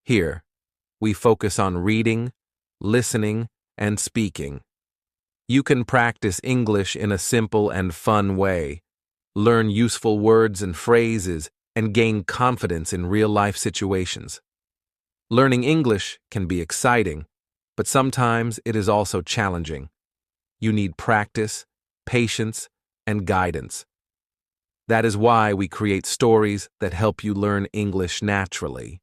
Here, we focus on reading, listening, and speaking. You can practice English in a simple and fun way, learn useful words and phrases, and gain confidence in real-life situations. Learning English can be exciting, but sometimes it is also challenging. You need practice, patience, and guidance. That is why we create stories that help you learn English naturally.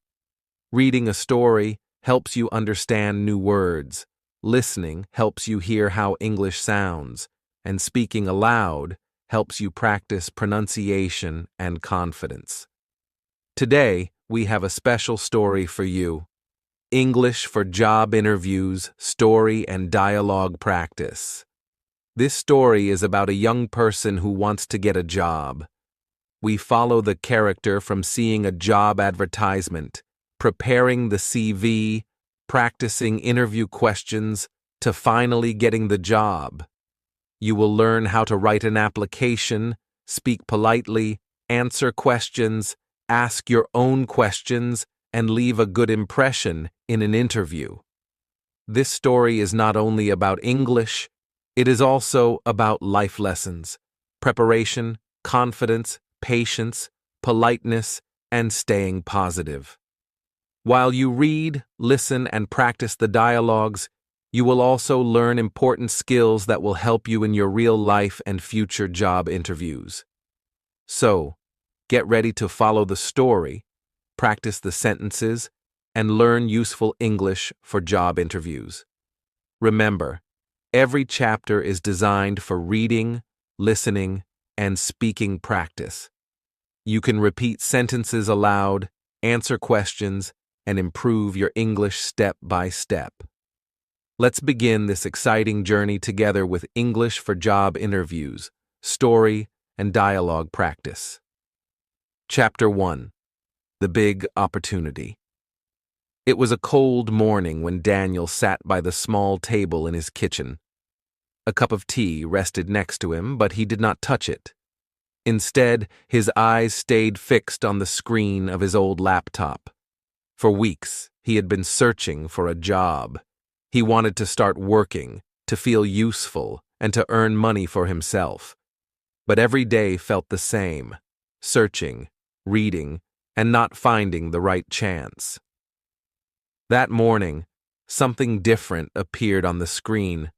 Reading a story helps you understand new words. Listening helps you hear how English sounds, and speaking aloud helps you practice pronunciation and confidence. Today, we have a special story for you. English for Job Interviews, Story and Dialogue Practice. This story is about a young person who wants to get a job. We follow the character from seeing a job advertisement, preparing the CV, practicing interview questions, to finally getting the job. You will learn how to write an application, speak politely, answer questions, ask your own questions, and leave a good impression in an interview. This story is not only about English, it is also about life lessons, preparation, confidence, patience, politeness, and staying positive. While you read, listen, and practice the dialogues, you will also learn important skills that will help you in your real life and future job interviews. So, get ready to follow the story, practice the sentences, and learn useful English for job interviews. Remember, every chapter is designed for reading, listening, and speaking practice. You can repeat sentences aloud, answer questions, and improve your English step by step. Let's begin this exciting journey together with English for Job Interviews, Story and Dialogue Practice. Chapter 1. The Big Opportunity. It was a cold morning when Daniel sat by the small table in his kitchen. A cup of tea rested next to him, but he did not touch it. Instead, his eyes stayed fixed on the screen of his old laptop. For weeks, he had been searching for a job. He wanted to start working, to feel useful, and to earn money for himself. But every day felt the same: searching, reading, and not finding the right chance. That morning, something different appeared on the screen.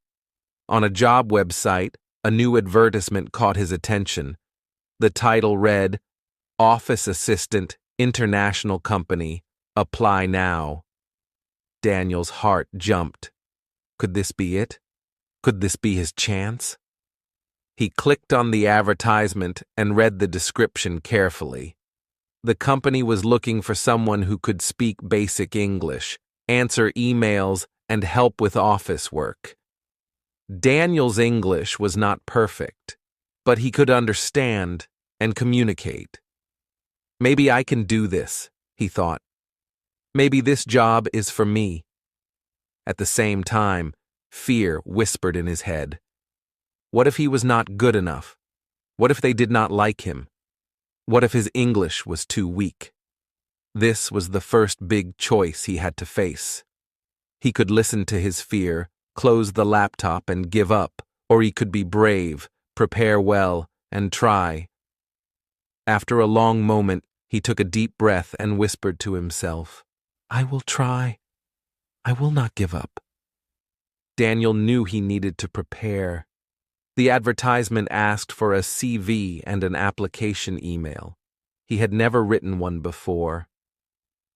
On a job website, a new advertisement caught his attention. The title read, "Office Assistant, International Company. Apply now." Daniel's heart jumped. Could this be it? Could this be his chance? He clicked on the advertisement and read the description carefully. The company was looking for someone who could speak basic English, answer emails, and help with office work. Daniel's English was not perfect, but he could understand and communicate. Maybe I can do this, he thought. Maybe this job is for me. At the same time, fear whispered in his head. What if he was not good enough? What if they did not like him? What if his English was too weak? This was the first big choice he had to face. He could listen to his fear, close the laptop and give up, or he could be brave, prepare well, and try. After a long moment, he took a deep breath and whispered to himself, "I will try. I will not give up." Daniel knew he needed to prepare. The advertisement asked for a CV and an application email. He had never written one before.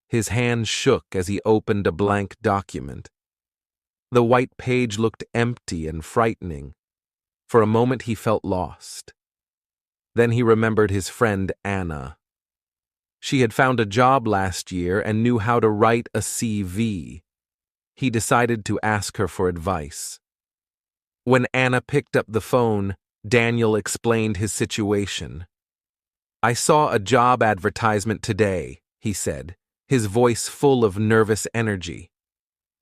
His hands shook as he opened a blank document. The white page looked empty and frightening. For a moment he felt lost. Then he remembered his friend Anna. She had found a job last year and knew how to write a CV. He decided to ask her for advice. When Anna picked up the phone, Daniel explained his situation. "I saw a job advertisement today," he said, his voice full of nervous energy.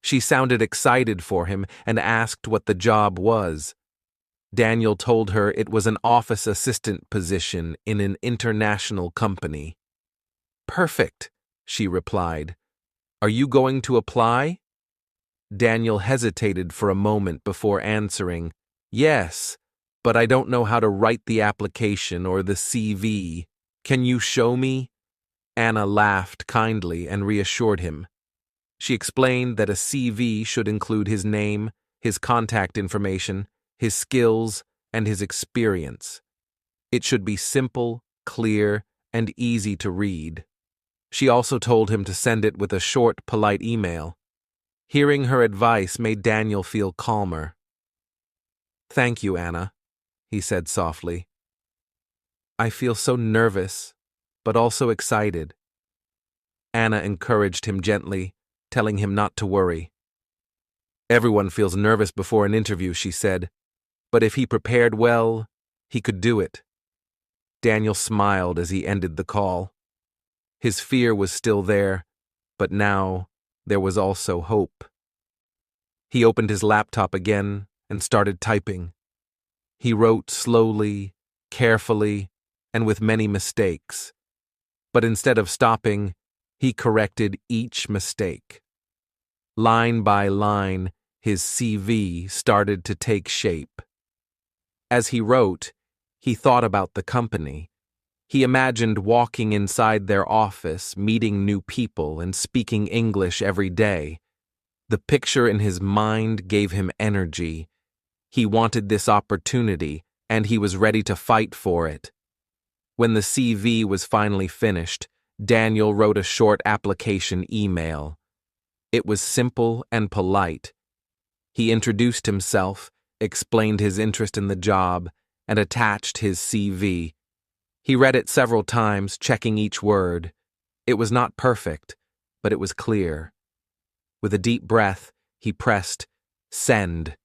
She sounded excited for him and asked what the job was. Daniel told her it was an office assistant position in an international company. "Perfect," she replied. Are you going to apply? Daniel hesitated for a moment before answering, Yes, but I don't know how to write the application or the CV. Can you show me? Anna laughed kindly and reassured him. She explained that a CV should include his name, his contact information, his skills, and his experience. It should be simple, clear, and easy to read. She also told him to send it with a short, polite email. Hearing her advice made Daniel feel calmer. Thank you, Anna, he said softly. I feel so nervous, but also excited. Anna encouraged him gently, telling him not to worry. Everyone feels nervous before an interview, she said, but if he prepared well, he could do it. Daniel smiled as he ended the call. His fear was still there, but now there was also hope. He opened his laptop again and started typing. He wrote slowly, carefully, and with many mistakes. But instead of stopping, he corrected each mistake. Line by line, his CV started to take shape. As he wrote, he thought about the company. He imagined walking inside their office, meeting new people, and speaking English every day. The picture in his mind gave him energy. He wanted this opportunity, and he was ready to fight for it. When the CV was finally finished, Daniel wrote a short application email. It was simple and polite. He introduced himself, explained his interest in the job, and attached his CV. He read it several times, checking each word. It was not perfect, but it was clear. With a deep breath, he pressed send.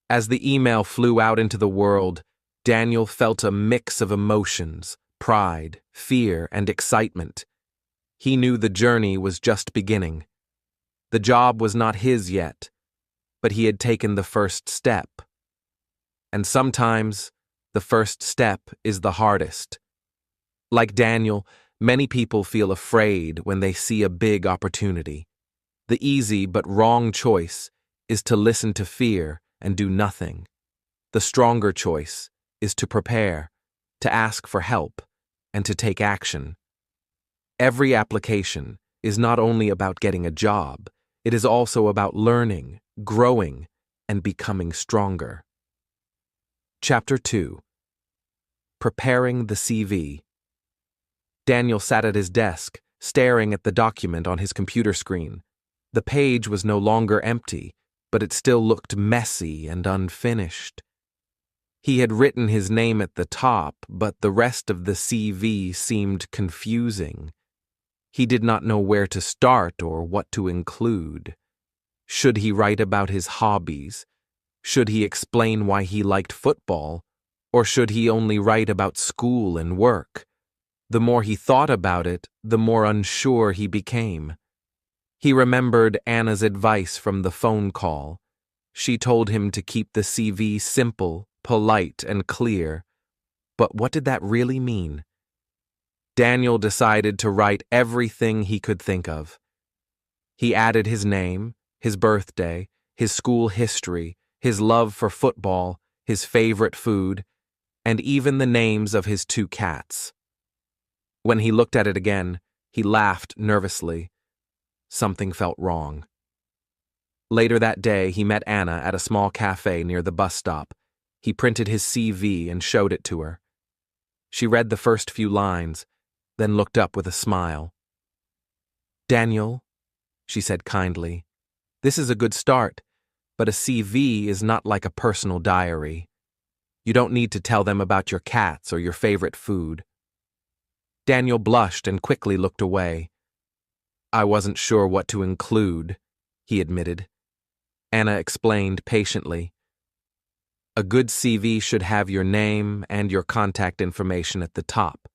As the email flew out into the world, Daniel felt a mix of emotions, pride, fear, and excitement. He knew the journey was just beginning. The job was not his yet, but he had taken the first step. And sometimes, the first step is the hardest. Like Daniel, many people feel afraid when they see a big opportunity. The easy but wrong choice is to listen to fear and do nothing. The stronger choice is to prepare, to ask for help, and to take action. Every application is not only about getting a job, it is also about learning, growing, and becoming stronger. Chapter 2. Preparing the CV. Daniel sat at his desk, staring at the document on his computer screen. The page was no longer empty, but it still looked messy and unfinished. He had written his name at the top, but the rest of the CV seemed confusing. He did not know where to start or what to include. Should he write about his hobbies? Should he explain why he liked football? Or should he only write about school and work? The more he thought about it, the more unsure he became. He remembered Anna's advice from the phone call. She told him to keep the CV simple, polite, and clear. But what did that really mean? Daniel decided to write everything he could think of. He added his name, his birthday, his school history, his love for football, his favorite food, and even the names of his 2 cats. When he looked at it again, he laughed nervously. Something felt wrong. Later that day, he met Anna at a small cafe near the bus stop. He printed his CV and showed it to her. She read the first few lines, then looked up with a smile. Daniel, she said kindly, this is a good start, but a CV is not like a personal diary. You don't need to tell them about your cats or your favorite food. Daniel blushed and quickly looked away. I wasn't sure what to include, he admitted. Anna explained patiently. A good CV should have your name and your contact information at the top.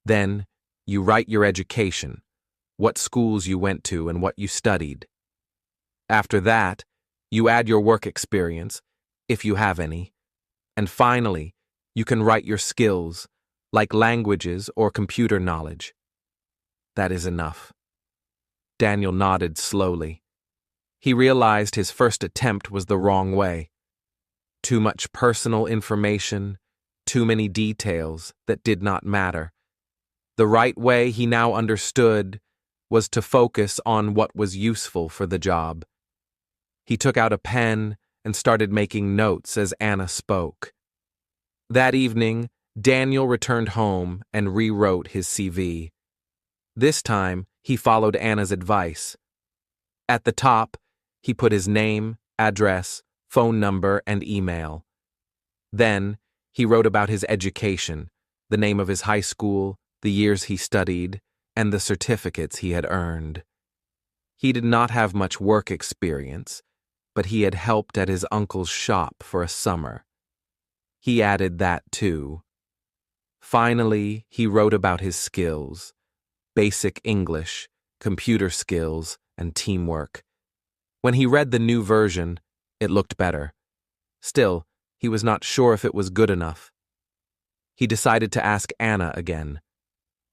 Then, you write your education, what schools you went to and what you studied. After that, you add your work experience, if you have any. And finally, you can write your skills, like languages or computer knowledge. That is enough. Daniel nodded slowly. He realized his first attempt was the wrong way. Too much personal information, too many details that did not matter. The right way, he now understood, was to focus on what was useful for the job. He took out a pen and started making notes as Anna spoke. That evening, Daniel returned home and rewrote his CV. This time, he followed Anna's advice. At the top, he put his name, address, phone number, and email. Then, he wrote about his education, the name of his high school, the years he studied, and the certificates he had earned. He did not have much work experience, but he had helped at his uncle's shop for a summer. He added that too. Finally, he wrote about his skills: basic English, computer skills, and teamwork. When he read the new version, it looked better. Still, he was not sure if it was good enough. He decided to ask Anna again.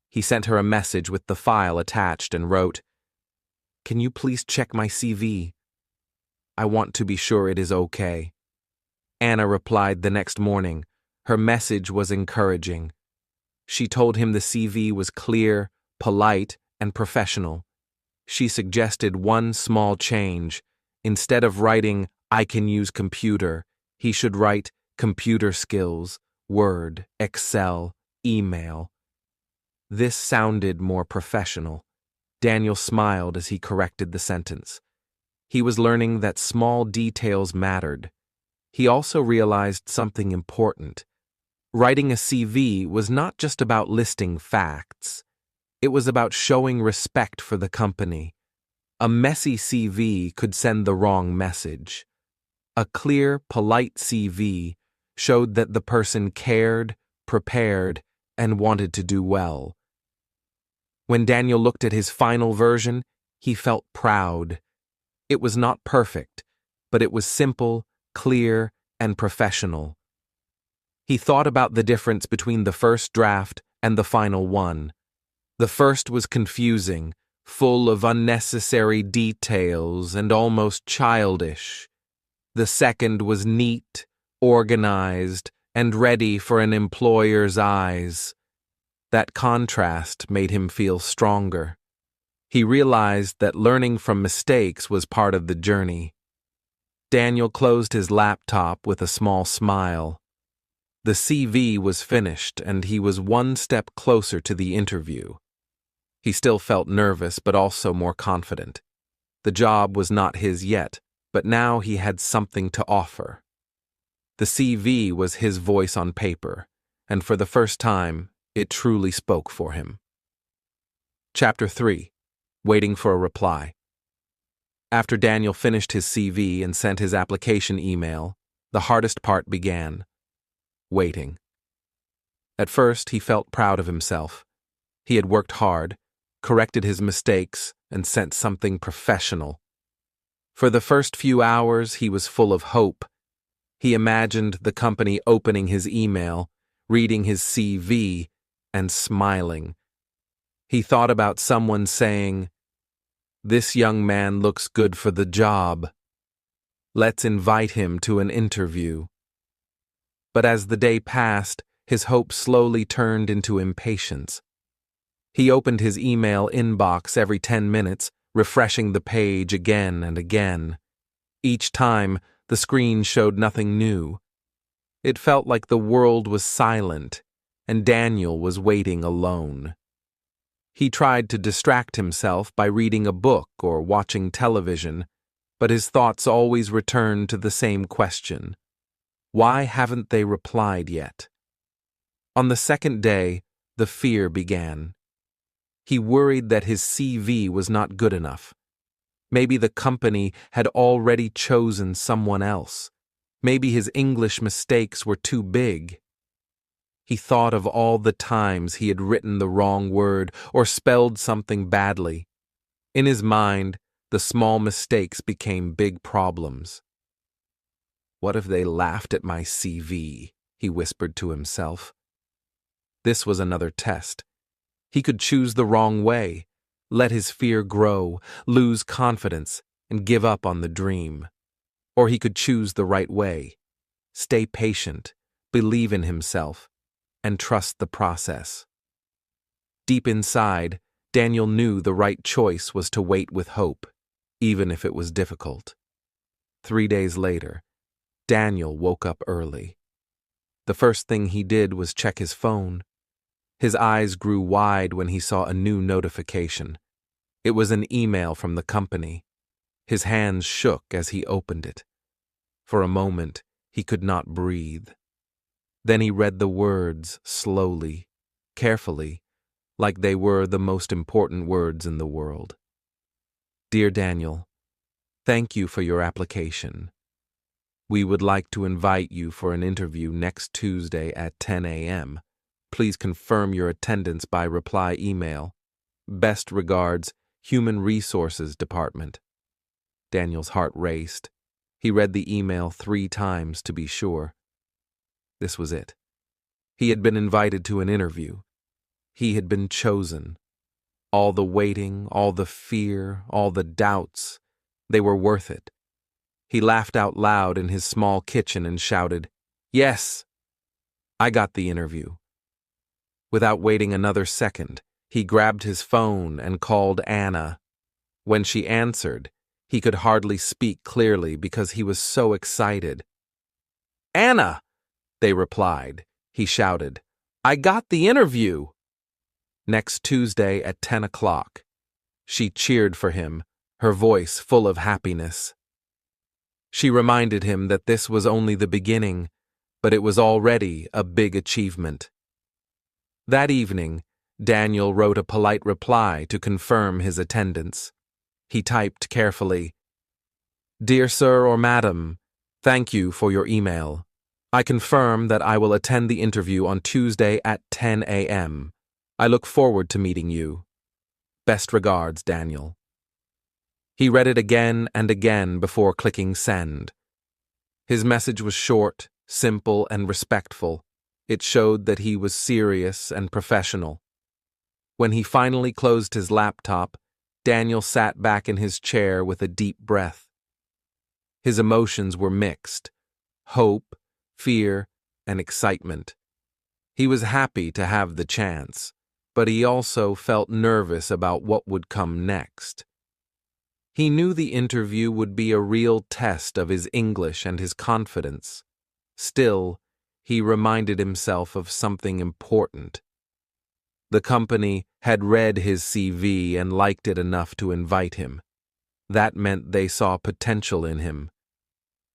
He sent her a message with the file attached and wrote, "Can you please check my CV? I want to be sure it is okay." Anna replied the next morning. Her message was encouraging. She told him the CV was clear, polite, and professional. She suggested one small change. Instead of writing, "I can use computer," he should write computer skills, Word, Excel, email. This sounded more professional. Daniel smiled as he corrected the sentence. He was learning that small details mattered. He also realized something important. Writing a CV was not just about listing facts. It was about showing respect for the company. A messy CV could send the wrong message. A clear, polite CV showed that the person cared, prepared, and wanted to do well. When Daniel looked at his final version, he felt proud. It was not perfect, but it was simple, clear, and professional. He thought about the difference between the first draft and the final one. The first was confusing, full of unnecessary details and almost childish. The second was neat, organized, and ready for an employer's eyes. That contrast made him feel stronger. He realized that learning from mistakes was part of the journey. Daniel closed his laptop with a small smile. The CV was finished, and he was one step closer to the interview. He still felt nervous, but also more confident. The job was not his yet, but now he had something to offer. The CV was his voice on paper, and for the first time, it truly spoke for him. Chapter 3. Waiting for a reply. After Daniel finished his CV and sent his application email, the hardest part began: waiting. At first, he felt proud of himself. He had worked hard, corrected his mistakes, and sent something professional. For the first few hours, he was full of hope. He imagined the company opening his email, reading his CV, and smiling. He thought about someone saying, "This young man looks good for the job. Let's invite him to an interview." But as the day passed, his hope slowly turned into impatience. He opened his email inbox every 10 minutes, refreshing the page again and again. Each time, the screen showed nothing new. It felt like the world was silent, and Daniel was waiting alone. He tried to distract himself by reading a book or watching television, but his thoughts always returned to the same question: why haven't they replied yet? On the second day, the fear began. He worried that his CV was not good enough. Maybe the company had already chosen someone else. Maybe his English mistakes were too big. He thought of all the times he had written the wrong word or spelled something badly. In his mind, the small mistakes became big problems. "What if they laughed at my CV?" he whispered to himself. This was another test. He could choose the wrong way, let his fear grow, lose confidence, and give up on the dream. Or he could choose the right way. Stay patient, believe in himself, and trust the process. Deep inside, Daniel knew the right choice was to wait with hope, even if it was difficult. 3 days later, Daniel woke up early. The first thing he did was check his phone. His eyes grew wide when he saw a new notification. It was an email from the company. His hands shook as he opened it. For a moment, he could not breathe. Then he read the words slowly, carefully, like they were the most important words in the world. Dear Daniel, thank you for your application. We would like to invite you for an interview next Tuesday at 10 a.m. Please confirm your attendance by reply email. Best regards, Human Resources Department. Daniel's heart raced. He read the email 3 times to be sure. This was it. He had been invited to an interview. He had been chosen. All the waiting, all the fear, all the doubts, they were worth it. He laughed out loud in his small kitchen and shouted, "Yes! I got the interview." Without waiting another second, he grabbed his phone and called Anna. When she answered, he could hardly speak clearly because he was so excited. "Anna!" they replied. He shouted, "I got the interview!" Next Tuesday at 10 o'clock. She cheered for him, her voice full of happiness. She reminded him that this was only the beginning, but it was already a big achievement. That evening, Daniel wrote a polite reply to confirm his attendance. He typed carefully, "Dear Sir or Madam, thank you for your email. I confirm that I will attend the interview on Tuesday at 10 a.m. I look forward to meeting you. Best regards, Daniel." He read it again and again before clicking send. His message was short, simple, and respectful. It showed that he was serious and professional. When he finally closed his laptop, Daniel sat back in his chair with a deep breath. His emotions were mixed: hope, fear, and excitement. He was happy to have the chance, but he also felt nervous about what would come next. He knew the interview would be a real test of his English and his confidence. Still, he reminded himself of something important. The company had read his CV and liked it enough to invite him. That meant they saw potential in him.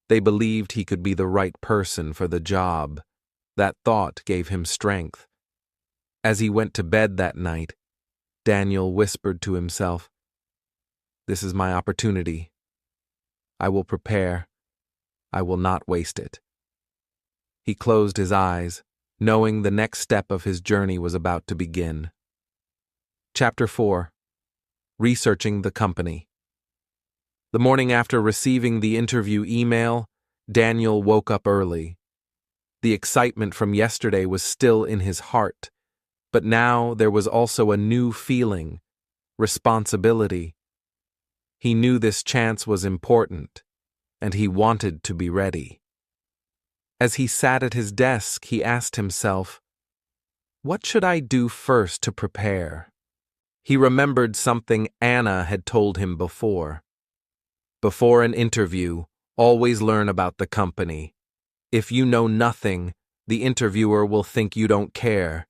They believed he could be the right person for the job. That thought gave him strength. As he went to bed that night, Daniel whispered to himself, "This is my opportunity. I will prepare. I will not waste it." He closed his eyes, knowing the next step of his journey was about to begin. Chapter 4. Researching the company. The morning after receiving the interview email, Daniel woke up early. The excitement from yesterday was still in his heart, but now there was also a new feeling: responsibility. He knew this chance was important, and he wanted to be ready. As he sat at his desk, he asked himself, "What should I do first to prepare?" He remembered something Anna had told him before. Before an interview, always learn about the company. If you know nothing, the interviewer will think you don't care.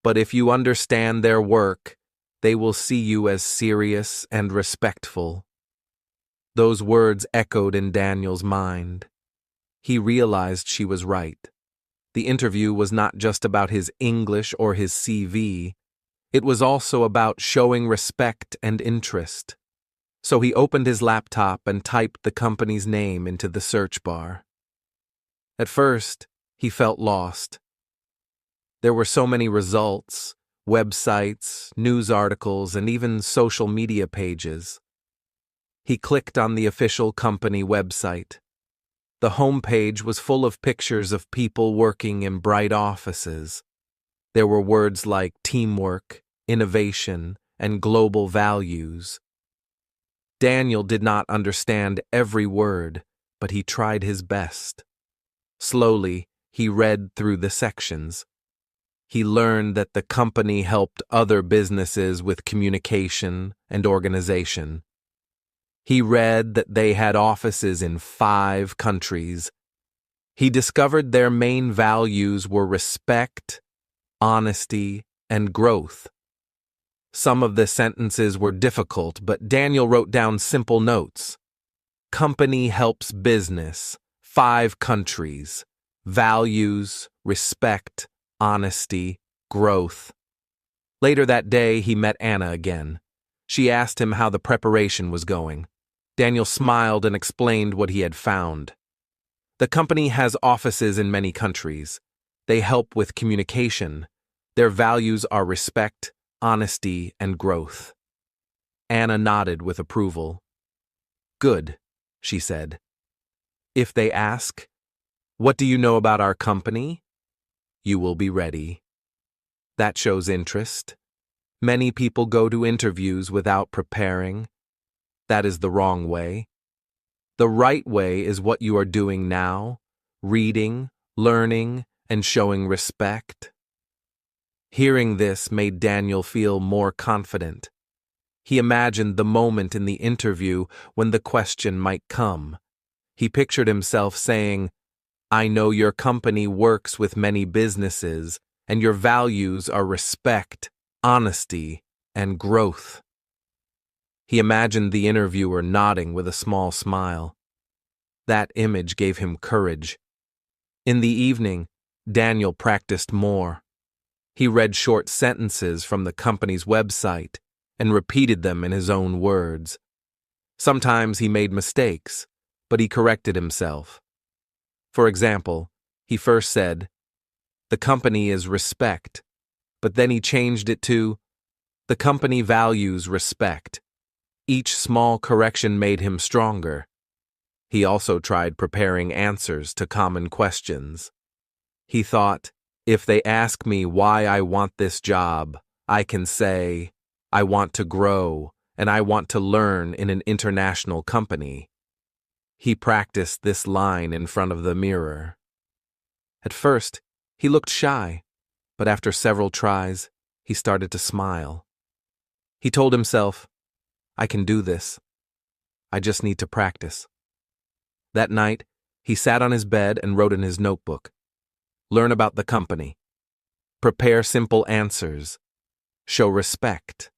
But if you understand their work, they will see you as serious and respectful. Those words echoed in Daniel's mind. He realized she was right. The interview was not just about his English or his CV. It was also about showing respect and interest. So he opened his laptop and typed the company's name into the search bar. At first, he felt lost. There were so many results, websites, news articles, and even social media pages. He clicked on the official company website. The homepage was full of pictures of people working in bright offices. There were words like teamwork, innovation, and global values. Daniel did not understand every word, but he tried his best. Slowly, he read through the sections. He learned that the company helped other businesses with communication and organization. He read that they had offices in 5 countries. He discovered their main values were respect, honesty, and growth. Some of the sentences were difficult, but Daniel wrote down simple notes. Company helps business, 5 countries, values, respect, honesty, growth. Later that day, he met Anna again. She asked him how the preparation was going. Daniel smiled and explained what he had found. The company has offices in many countries. They help with communication. Their values are respect, honesty, and growth. Anna nodded with approval. Good, she said. If they ask, "What do you know about our company?" you will be ready. That shows interest. Many people go to interviews without preparing. That is the wrong way. The right way is what you are doing now, reading, learning, and showing respect. Hearing this made Daniel feel more confident. He imagined the moment in the interview when the question might come. He pictured himself saying, "I know your company works with many businesses, and your values are respect, honesty, and growth." He imagined the interviewer nodding with a small smile. That image gave him courage. In the evening, Daniel practiced more. He read short sentences from the company's website and repeated them in his own words. Sometimes he made mistakes, but he corrected himself. For example, he first said, "The company is respect," but then he changed it to, "The company values respect." Each small correction made him stronger. He also tried preparing answers to common questions. He thought, "If they ask me why I want this job, I can say, I want to grow, and I want to learn in an international company." He practiced this line in front of the mirror. At first, he looked shy, but after several tries, he started to smile. He told himself, "I can do this. I just need to practice." That night, he sat on his bed and wrote in his notebook. Learn about the company. Prepare simple answers. Show respect.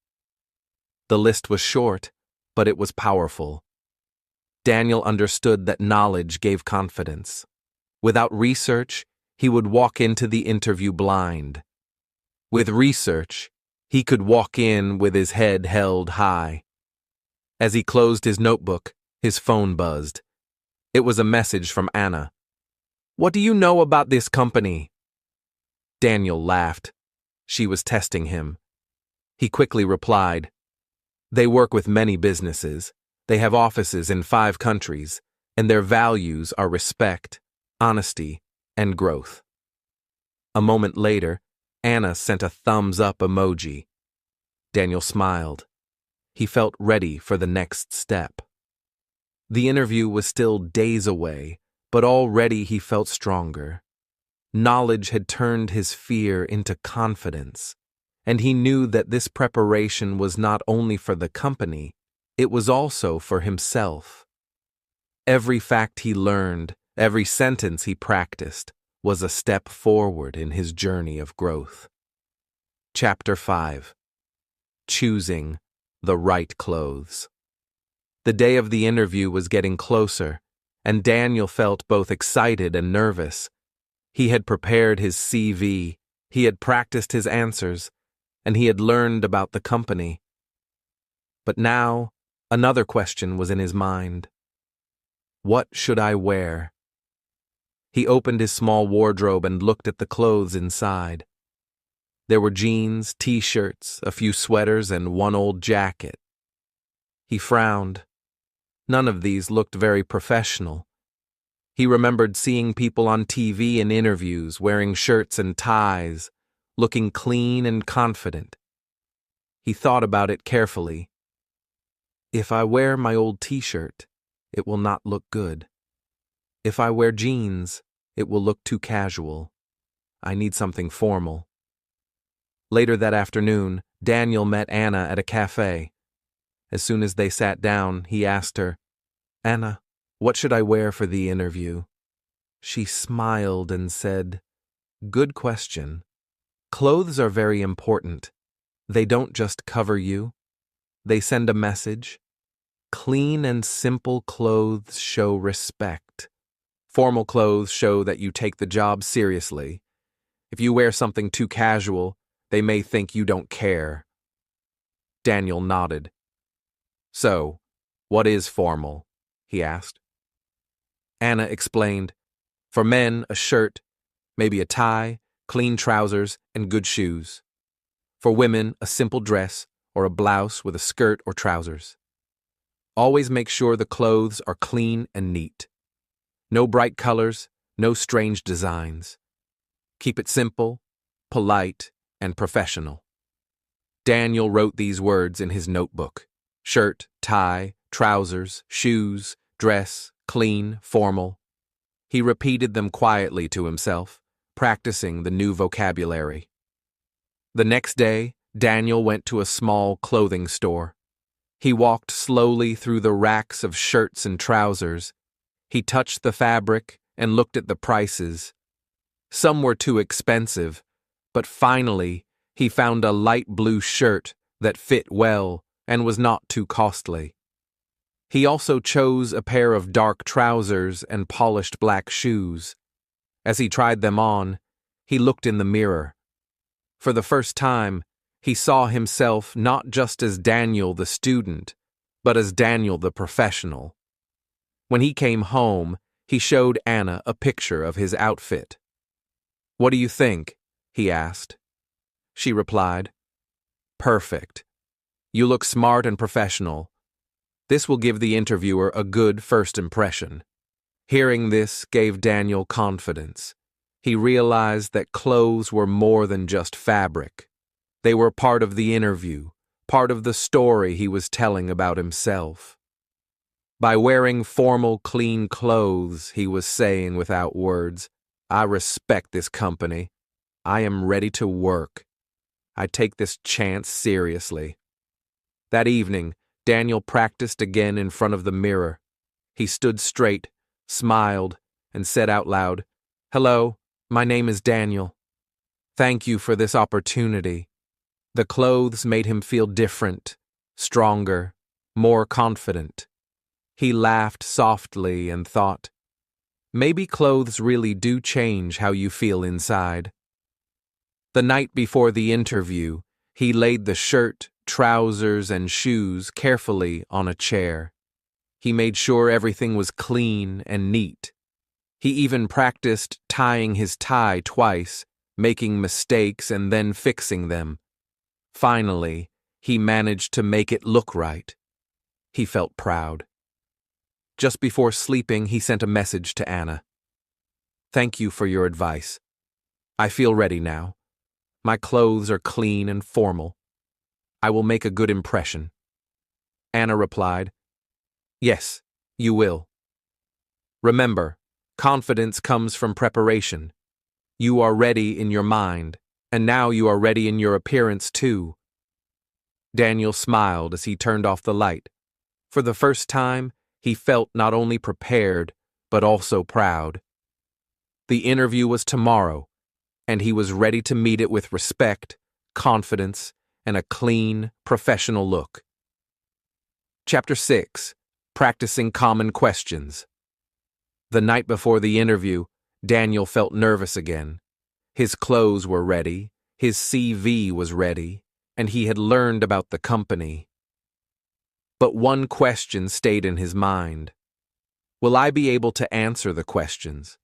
The list was short, but it was powerful. Daniel understood that knowledge gave confidence. Without research, he would walk into the interview blind. With research, he could walk in with his head held high. As he closed his notebook, his phone buzzed. It was a message from Anna. "What do you know about this company?" Daniel laughed. She was testing him. He quickly replied, "They work with many businesses. They have offices in 5 countries, and their values are respect, honesty, and growth." A moment later, Anna sent a thumbs-up emoji. Daniel smiled. He felt ready for the next step. The interview was still days away, but already he felt stronger. Knowledge had turned his fear into confidence, and he knew that this preparation was not only for the company, it was also for himself. Every fact he learned, every sentence he practiced, was a step forward in his journey of growth. Chapter 5. Choosing the right clothes. The day of the interview was getting closer, and Daniel felt both excited and nervous. He had prepared his CV, he had practiced his answers, and he had learned about the company. But now, another question was in his mind. What should I wear? He opened his small wardrobe and looked at the clothes inside. There were jeans, t-shirts, a few sweaters, and one old jacket. He frowned. None of these looked very professional. He remembered seeing people on TV and interviews wearing shirts and ties, looking clean and confident. He thought about it carefully. If I wear my old t-shirt, it will not look good. If I wear jeans, it will look too casual. I need something formal. Later that afternoon, Daniel met Anna at a cafe. As soon as they sat down, he asked her, "Anna, what should I wear for the interview?" She smiled and said, "Good question. Clothes are very important. They don't just cover you. They send a message. Clean and simple clothes show respect. Formal clothes show that you take the job seriously. If you wear something too casual, they may think you don't care." Daniel nodded. "So, what is formal?" he asked. Anna explained, "For men, a shirt, maybe a tie, clean trousers, and good shoes. For women, a simple dress or a blouse with a skirt or trousers. Always make sure the clothes are clean and neat. No bright colors, no strange designs. Keep it simple, polite, and professional." Daniel wrote these words in his notebook: shirt, tie, trousers, shoes, dress, clean, formal. He repeated them quietly to himself, practicing the new vocabulary. The next day, Daniel went to a small clothing store. He walked slowly through the racks of shirts and trousers. He touched the fabric and looked at the prices. Some were too expensive, but finally he found a light blue shirt that fit well and was not too costly. He also chose a pair of dark trousers and polished black shoes. As he tried them on, he looked in the mirror. For the first time, he saw himself not just as Daniel the student, but as Daniel the professional. When he came home, he showed Anna a picture of his outfit. "What do you think?" he asked. She replied, "Perfect. You look smart and professional. This will give the interviewer a good first impression." Hearing this gave Daniel confidence. He realized that clothes were more than just fabric. They were part of the interview, part of the story he was telling about himself. By wearing formal, clean clothes, he was saying without words, "I respect this company. I am ready to work. I take this chance seriously." That evening, Daniel practiced again in front of the mirror. He stood straight, smiled, and said out loud, "Hello, my name is Daniel. Thank you for this opportunity." The clothes made him feel different, stronger, more confident. He laughed softly and thought, maybe clothes really do change how you feel inside. The night before the interview, he laid the shirt, trousers, and shoes carefully on a chair. He made sure everything was clean and neat. He even practiced tying his tie twice, making mistakes and then fixing them. Finally, he managed to make it look right. He felt proud. Just before sleeping, he sent a message to Anna. "Thank you for your advice. I feel ready now. My clothes are clean and formal. I will make a good impression." Anna replied, "Yes, you will. Remember, confidence comes from preparation. You are ready in your mind, and now you are ready in your appearance too." Daniel smiled as he turned off the light. For the first time, he felt not only prepared, but also proud. The interview was tomorrow, and he was ready to meet it with respect, confidence, and a clean, professional look. Chapter 6. Practicing Common Questions. The night before the interview, Daniel felt nervous again. His clothes were ready, his CV was ready, and he had learned about the company. But one question stayed in his mind. Will I be able to answer the questions?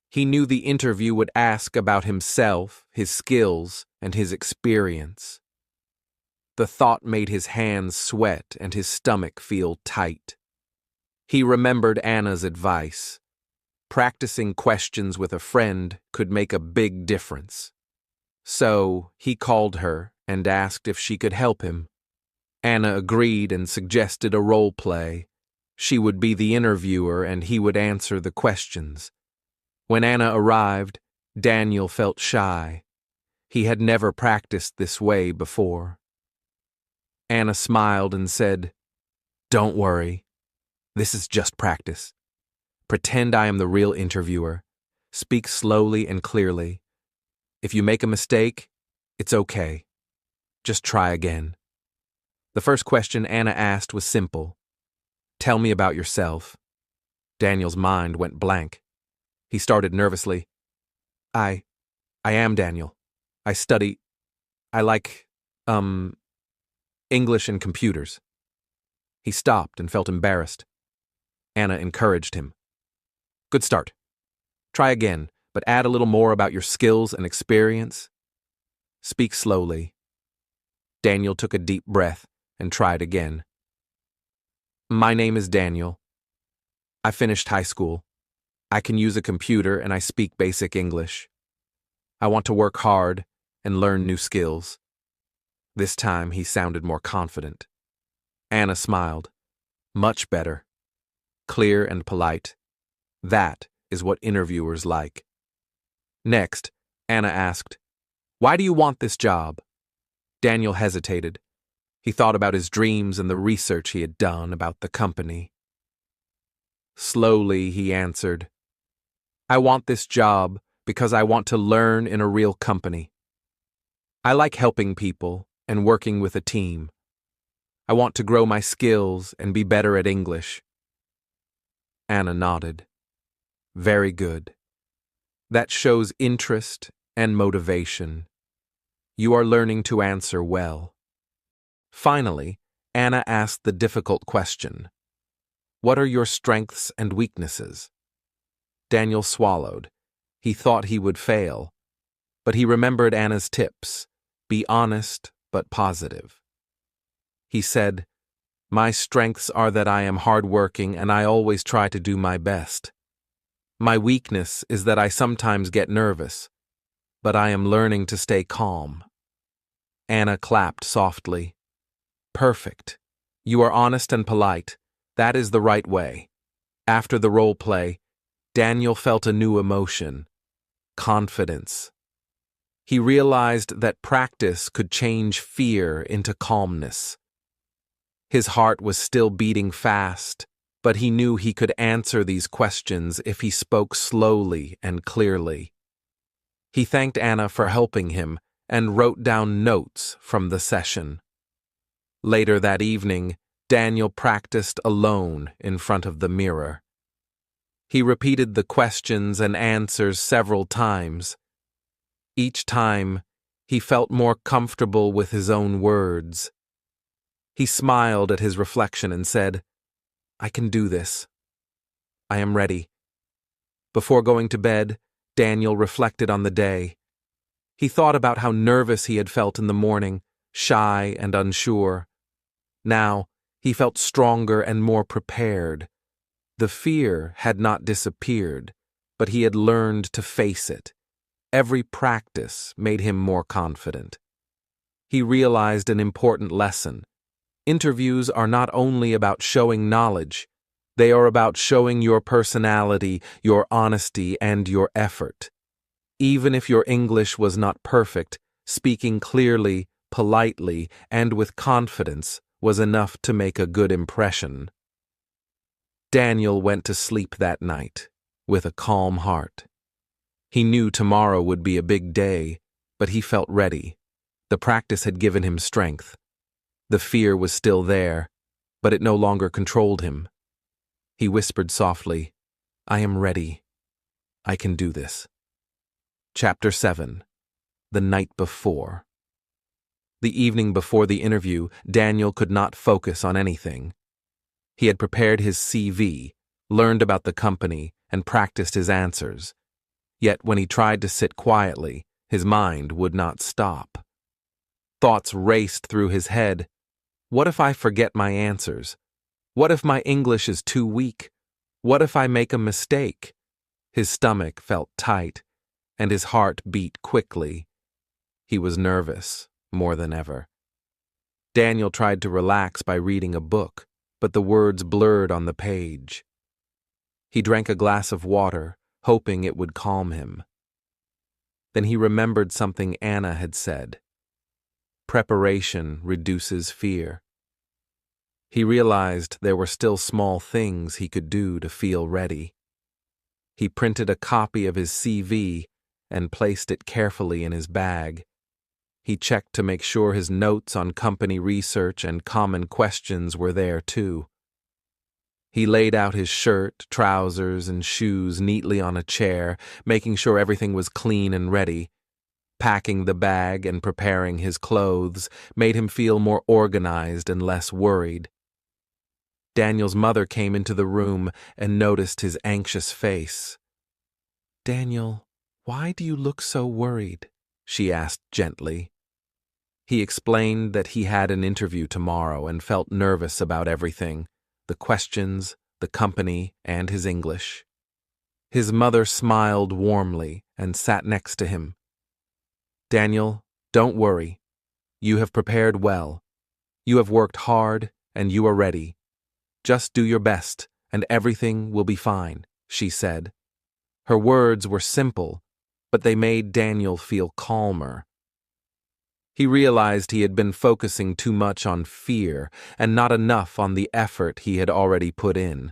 He knew the interview would ask about himself, his skills, and his experience. The thought made his hands sweat and his stomach feel tight. He remembered Anna's advice. Practicing questions with a friend could make a big difference. So he called her and asked if she could help him. Anna agreed and suggested a role play. She would be the interviewer and he would answer the questions. When Anna arrived, Daniel felt shy. He had never practiced this way before. Anna smiled and said, "Don't worry. This is just practice. Pretend I am the real interviewer. Speak slowly and clearly. If you make a mistake, it's okay. Just try again." The first question Anna asked was simple. "Tell me about yourself." Daniel's mind went blank. He started nervously. I am Daniel. I like, English and computers." He stopped and felt embarrassed. Anna encouraged him. "Good start. Try again, but add a little more about your skills and experience. Speak slowly." Daniel took a deep breath and tried again. "My name is Daniel. I finished high school. I can use a computer and I speak basic English. I want to work hard and learn new skills." This time he sounded more confident. Anna smiled. Much better. Clear and polite. That is what interviewers like. Next, Anna asked, "Why do you want this job?" Daniel hesitated. He thought about his dreams and the research he had done about the company. Slowly, he answered, "I want this job because I want to learn in a real company. I like helping people and working with a team. I want to grow my skills and be better at English." Anna nodded. "Very good. That shows interest and motivation. You are learning to answer well." Finally, Anna asked the difficult question. "What are your strengths and weaknesses?" Daniel swallowed. He thought he would fail, but he remembered Anna's tips. Be honest but positive. He said, "My strengths are that I am hardworking and I always try to do my best. My weakness is that I sometimes get nervous, but I am learning to stay calm." Anna clapped softly. "Perfect. You are honest and polite. That is the right way." After the role play, Daniel felt a new emotion: confidence. He realized that practice could change fear into calmness. His heart was still beating fast, but he knew he could answer these questions if he spoke slowly and clearly. He thanked Anna for helping him and wrote down notes from the session. Later that evening, Daniel practiced alone in front of the mirror. He repeated the questions and answers several times. Each time, he felt more comfortable with his own words. He smiled at his reflection and said, "I can do this. I am ready." Before going to bed, Daniel reflected on the day. He thought about how nervous he had felt in the morning, shy and unsure. Now, he felt stronger and more prepared. The fear had not disappeared, but he had learned to face it. Every practice made him more confident. He realized an important lesson. Interviews are not only about showing knowledge, they are about showing your personality, your honesty, and your effort. Even if your English was not perfect, speaking clearly, politely, and with confidence was enough to make a good impression. Daniel went to sleep that night with a calm heart. He knew tomorrow would be a big day, but he felt ready. The practice had given him strength. The fear was still there, but it no longer controlled him. He whispered softly, "I am ready. I can do this." Chapter 7. The Night Before. The evening before the interview, Daniel could not focus on anything. He had prepared his CV, learned about the company, and practiced his answers. Yet when he tried to sit quietly, his mind would not stop. Thoughts raced through his head. What if I forget my answers? What if my English is too weak? What if I make a mistake? His stomach felt tight, and his heart beat quickly. He was nervous, more than ever. Daniel tried to relax by reading a book, but the words blurred on the page. He drank a glass of water, hoping it would calm him. Then he remembered something Anna had said. Preparation reduces fear. He realized there were still small things he could do to feel ready. He printed a copy of his CV and placed it carefully in his bag. He checked to make sure his notes on company research and common questions were there too. He laid out his shirt, trousers, and shoes neatly on a chair, making sure everything was clean and ready. Packing the bag and preparing his clothes made him feel more organized and less worried. Daniel's mother came into the room and noticed his anxious face. "Daniel, why do you look so worried?" she asked gently. He explained that he had an interview tomorrow and felt nervous about everything, the questions, the company, and his English. His mother smiled warmly and sat next to him. "Daniel, don't worry. You have prepared well. You have worked hard and you are ready. Just do your best and everything will be fine," she said. Her words were simple, but they made Daniel feel calmer. He realized he had been focusing too much on fear and not enough on the effort he had already put in.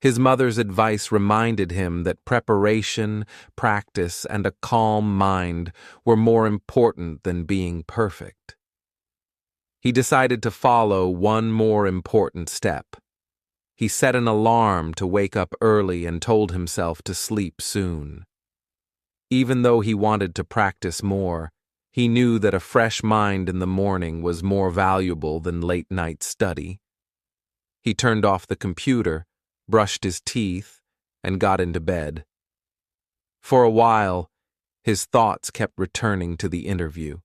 His mother's advice reminded him that preparation, practice, and a calm mind were more important than being perfect. He decided to follow one more important step. He set an alarm to wake up early and told himself to sleep soon. Even though he wanted to practice more, he knew that a fresh mind in the morning was more valuable than late-night study. He turned off the computer, brushed his teeth, and got into bed. For a while, his thoughts kept returning to the interview.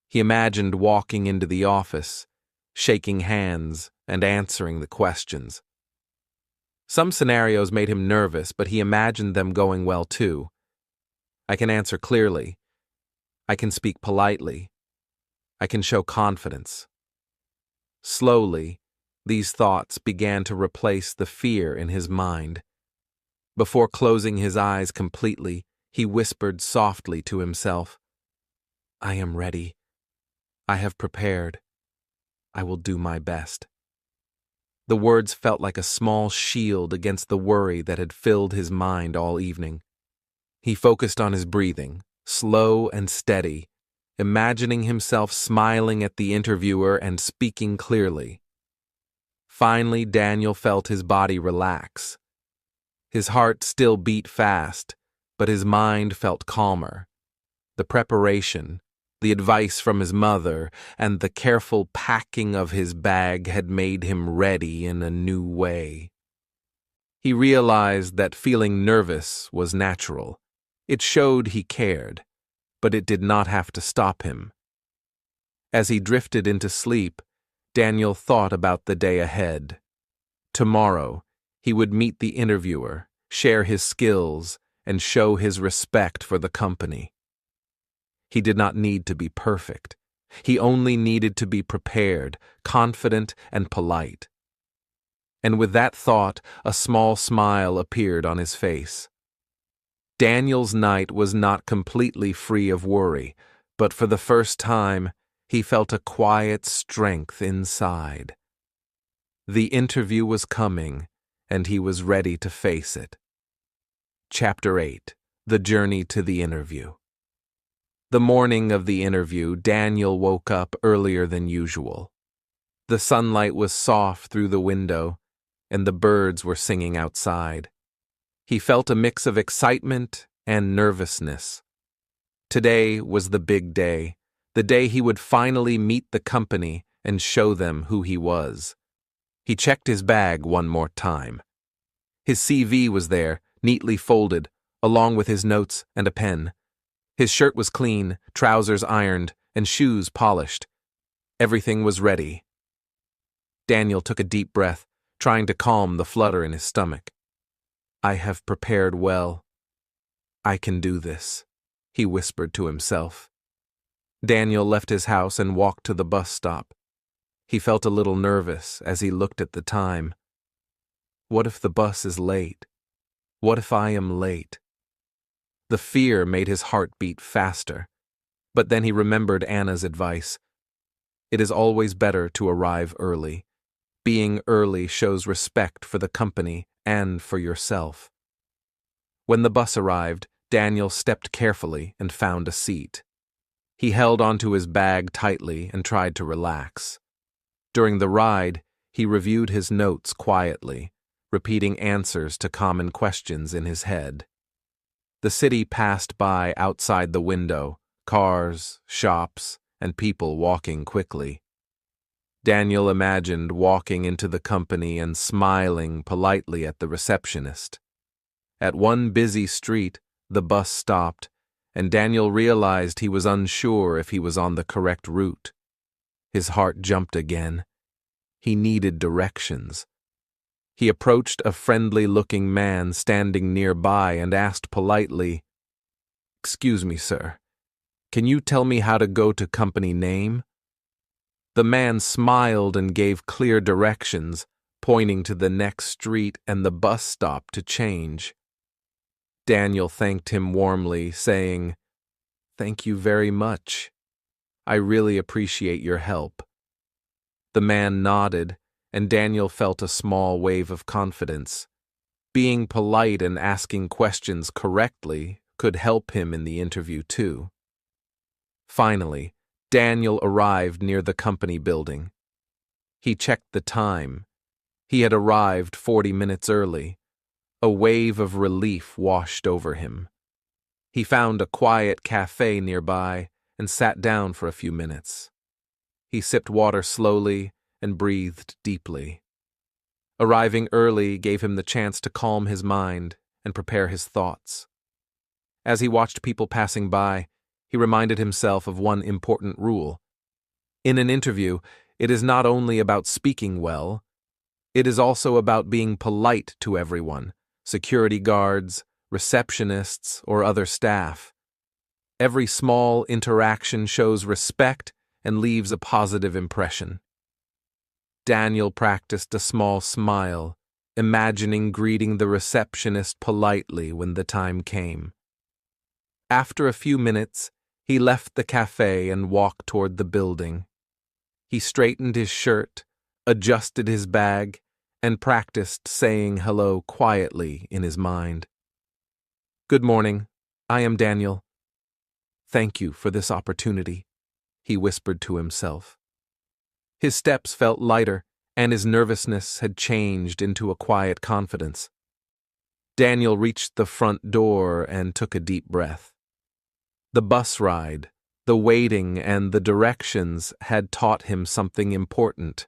He imagined walking into the office, shaking hands, and answering the questions. Some scenarios made him nervous, but he imagined them going well too. I can answer clearly. I can speak politely. I can show confidence. Slowly, these thoughts began to replace the fear in his mind. Before closing his eyes completely, he whispered softly to himself, "I am ready. I have prepared. I will do my best." The words felt like a small shield against the worry that had filled his mind all evening. He focused on his breathing, slow and steady, imagining himself smiling at the interviewer and speaking clearly. Finally, Daniel felt his body relax. His heart still beat fast, but his mind felt calmer. The preparation, the advice from his mother, and the careful packing of his bag had made him ready in a new way. He realized that feeling nervous was natural. It showed he cared, but it did not have to stop him. As he drifted into sleep, Daniel thought about the day ahead. Tomorrow, he would meet the interviewer, share his skills, and show his respect for the company. He did not need to be perfect. He only needed to be prepared, confident, and polite. And with that thought, a small smile appeared on his face. Daniel's night was not completely free of worry, but for the first time, he felt a quiet strength inside. The interview was coming, and he was ready to face it. Chapter 8: The Journey to the Interview. The morning of the interview, Daniel woke up earlier than usual. The sunlight was soft through the window, and the birds were singing outside. He felt a mix of excitement and nervousness. Today was the big day, the day he would finally meet the company and show them who he was. He checked his bag one more time. His CV was there, neatly folded, along with his notes and a pen. His shirt was clean, trousers ironed, and shoes polished. Everything was ready. Daniel took a deep breath, trying to calm the flutter in his stomach. "I have prepared well. I can do this," he whispered to himself. Daniel left his house and walked to the bus stop. He felt a little nervous as he looked at the time. What if the bus is late? What if I am late? The fear made his heart beat faster, but then he remembered Anna's advice. It is always better to arrive early. Being early shows respect for the company and for yourself. When the bus arrived, Daniel stepped carefully and found a seat. He held onto his bag tightly and tried to relax. During the ride, he reviewed his notes quietly, repeating answers to common questions in his head. The city passed by outside the window, cars, shops, and people walking quickly. Daniel imagined walking into the company and smiling politely at the receptionist. At one busy street, the bus stopped, and Daniel realized he was unsure if he was on the correct route. His heart jumped again. He needed directions. He approached a friendly-looking man standing nearby and asked politely, "Excuse me, sir. Can you tell me how to go to company name?" The man smiled and gave clear directions, pointing to the next street and the bus stop to change. Daniel thanked him warmly, saying, "Thank you very much. I really appreciate your help." The man nodded, and Daniel felt a small wave of confidence. Being polite and asking questions correctly could help him in the interview too. Finally, Daniel arrived near the company building. He checked the time. He had arrived 40 minutes early. A wave of relief washed over him. He found a quiet cafe nearby and sat down for a few minutes. He sipped water slowly and breathed deeply. Arriving early gave him the chance to calm his mind and prepare his thoughts. As he watched people passing by, he reminded himself of one important rule. In an interview, it is not only about speaking well, it is also about being polite to everyone, security guards, receptionists, or other staff. Every small interaction shows respect and leaves a positive impression. Daniel practiced a small smile, imagining greeting the receptionist politely when the time came. After a few minutes, he left the cafe and walked toward the building. He straightened his shirt, adjusted his bag, and practiced saying hello quietly in his mind. "Good morning. I am Daniel. Thank you for this opportunity," he whispered to himself. His steps felt lighter, and his nervousness had changed into a quiet confidence. Daniel reached the front door and took a deep breath. The bus ride, the waiting, and the directions had taught him something important.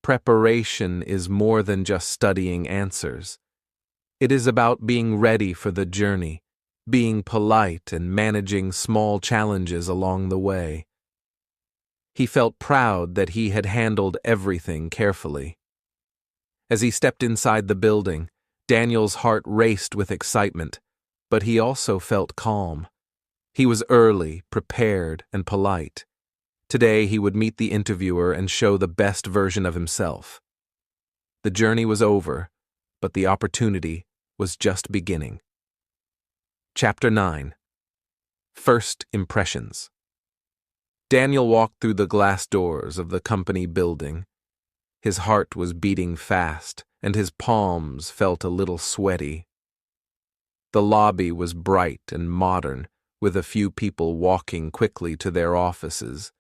Preparation is more than just studying answers. It is about being ready for the journey, being polite and managing small challenges along the way. He felt proud that he had handled everything carefully. As he stepped inside the building, Daniel's heart raced with excitement, but he also felt calm. He was early, prepared, and polite. Today he would meet the interviewer and show the best version of himself. The journey was over, but the opportunity was just beginning. Chapter 9. First Impressions. Daniel walked through the glass doors of the company building. His heart was beating fast, and his palms felt a little sweaty. The lobby was bright and modern, with a few people walking quickly to their offices.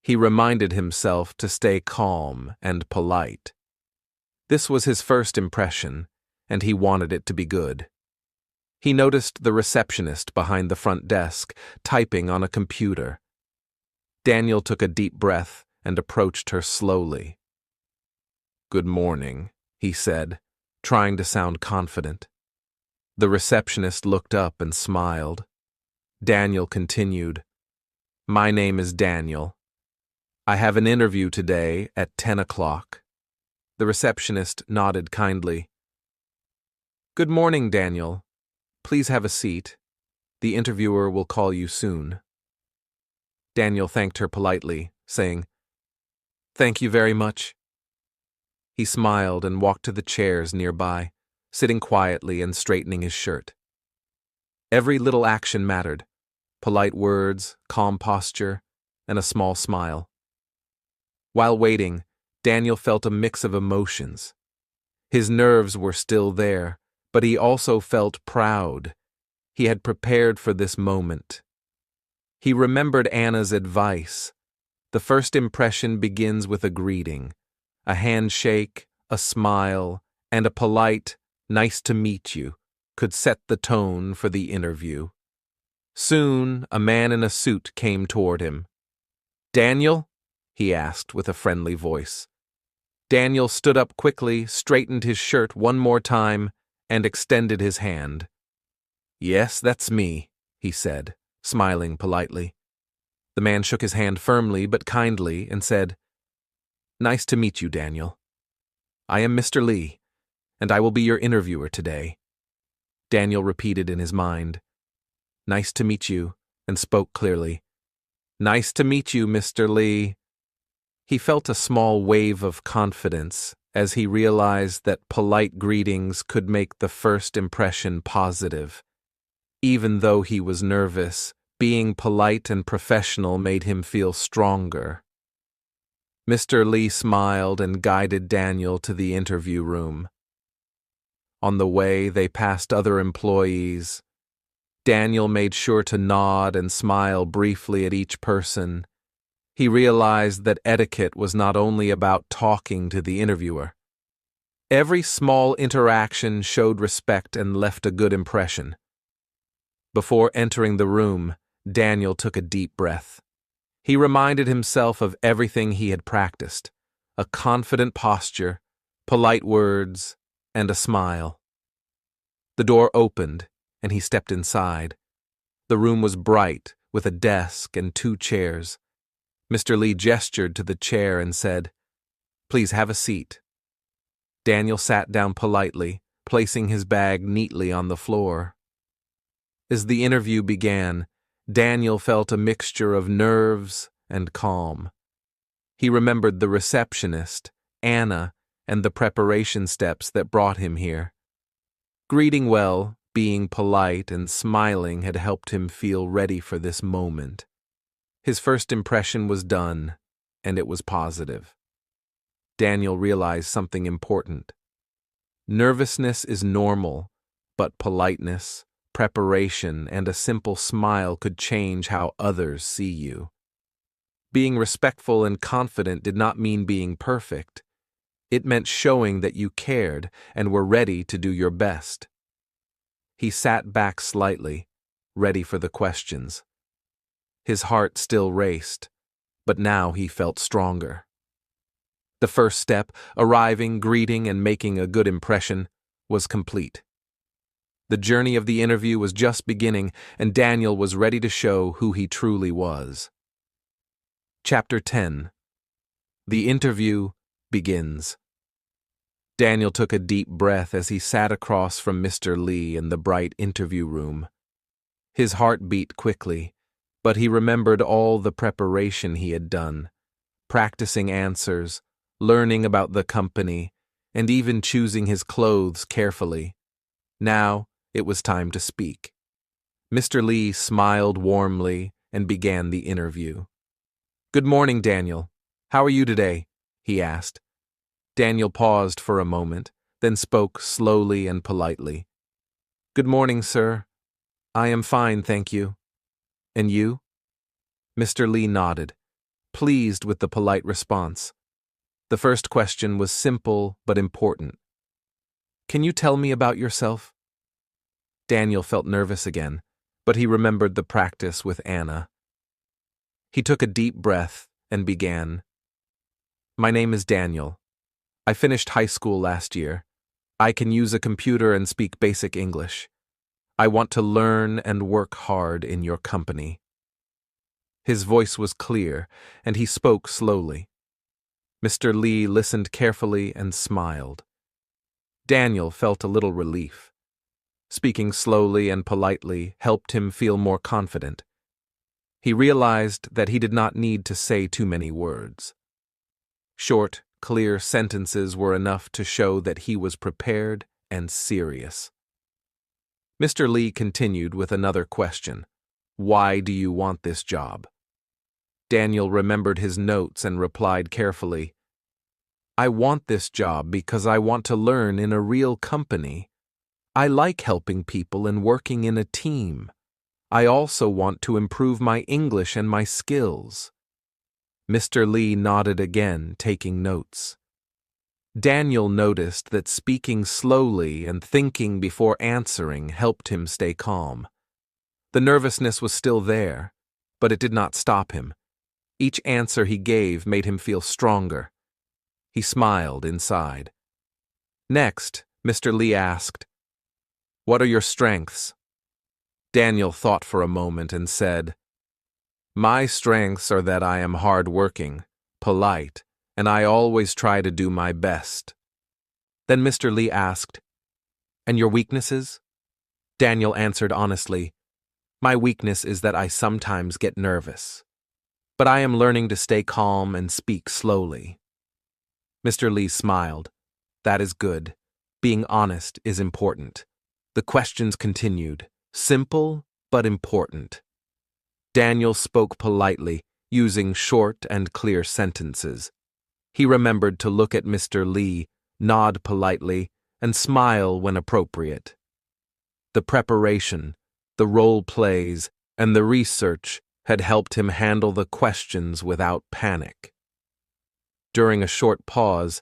He reminded himself to stay calm and polite. This was his first impression, and he wanted it to be good. He noticed the receptionist behind the front desk, typing on a computer. Daniel took a deep breath and approached her slowly. "Good morning," he said, trying to sound confident. The receptionist looked up and smiled. Daniel continued, "My name is Daniel. I have an interview today at 10 o'clock. The receptionist nodded kindly. "Good morning, Daniel. Please have a seat. The interviewer will call you soon." Daniel thanked her politely, saying, "Thank you very much." He smiled and walked to the chairs nearby, sitting quietly and straightening his shirt. Every little action mattered: polite words, calm posture, and a small smile. While waiting, Daniel felt a mix of emotions. His nerves were still there, but he also felt proud. He had prepared for this moment. He remembered Anna's advice. The first impression begins with a greeting, a handshake, a smile, and a polite, "Nice to meet you," could set the tone for the interview. Soon, a man in a suit came toward him. "Daniel?" he asked with a friendly voice. Daniel stood up quickly, straightened his shirt one more time, and extended his hand. "Yes, that's me," he said, smiling politely. The man shook his hand firmly but kindly and said, "Nice to meet you, Daniel. I am Mr. Lee, and I will be your interviewer today." Daniel repeated in his mind, "Nice to meet you," and spoke clearly, "Nice to meet you, Mr. Lee." He felt a small wave of confidence as he realized that polite greetings could make the first impression positive. Even though he was nervous, being polite and professional made him feel stronger. Mr. Lee smiled and guided Daniel to the interview room. On the way, they passed other employees. Daniel made sure to nod and smile briefly at each person. He realized that etiquette was not only about talking to the interviewer. Every small interaction showed respect and left a good impression. Before entering the room, Daniel took a deep breath. He reminded himself of everything he had practiced: a confident posture, polite words, and a smile. The door opened, and he stepped inside. The room was bright, with a desk and 2 chairs. Mr. Lee gestured to the chair and said, "Please have a seat." Daniel sat down politely, placing his bag neatly on the floor. As the interview began, Daniel felt a mixture of nerves and calm. He remembered the receptionist, Anna, and the preparation steps that brought him here. Greeting well, being polite, and smiling had helped him feel ready for this moment. His first impression was done, and it was positive. Daniel realized something important. Nervousness is normal, but politeness, preparation, and a simple smile could change how others see you. Being respectful and confident did not mean being perfect. It meant showing that you cared and were ready to do your best. He sat back slightly, ready for the questions. His heart still raced, but now he felt stronger. The first step, arriving, greeting, and making a good impression, was complete. The journey of the interview was just beginning, and Daniel was ready to show who he truly was. Chapter 10. The interview begins. Daniel took a deep breath as he sat across from Mr. Lee in the bright interview room. His heart beat quickly, but he remembered all the preparation he had done, practicing answers, learning about the company, and even choosing his clothes carefully. Now it was time to speak. Mr. Lee smiled warmly and began the interview. "Good morning, Daniel. How are you today?" he asked. Daniel paused for a moment, then spoke slowly and politely. "Good morning, sir. I am fine, thank you. And you?" Mr. Lee nodded, pleased with the polite response. The first question was simple but important. "Can you tell me about yourself?" Daniel felt nervous again, but he remembered the practice with Anna. He took a deep breath and began. "My name is Daniel. I finished high school last year. I can use a computer and speak basic English. I want to learn and work hard in your company." His voice was clear, and he spoke slowly. Mr. Lee listened carefully and smiled. Daniel felt a little relief. Speaking slowly and politely helped him feel more confident. He realized that he did not need to say too many words. Short, clear sentences were enough to show that he was prepared and serious. Mr. Lee continued with another question. Why do you want this job? Daniel remembered his notes and replied carefully, I want this job because I want to learn in a real company. I like helping people and working in a team. I also want to improve my English and my skills. Mr. Lee nodded again, taking notes. Daniel noticed that speaking slowly and thinking before answering helped him stay calm. The nervousness was still there, but it did not stop him. Each answer he gave made him feel stronger. He smiled inside. Next, Mr. Lee asked, What are your strengths? Daniel thought for a moment and said, My strengths are that I am hard-working, polite, and I always try to do my best. Then Mr. Lee asked, And your weaknesses? Daniel answered honestly, My weakness is that I sometimes get nervous. But I am learning to stay calm and speak slowly. Mr. Lee smiled. That is good. Being honest is important. The questions continued, simple but important. Daniel spoke politely, using short and clear sentences. He remembered to look at Mr. Lee, nod politely, and smile when appropriate. The preparation, the role plays, and the research had helped him handle the questions without panic. During a short pause,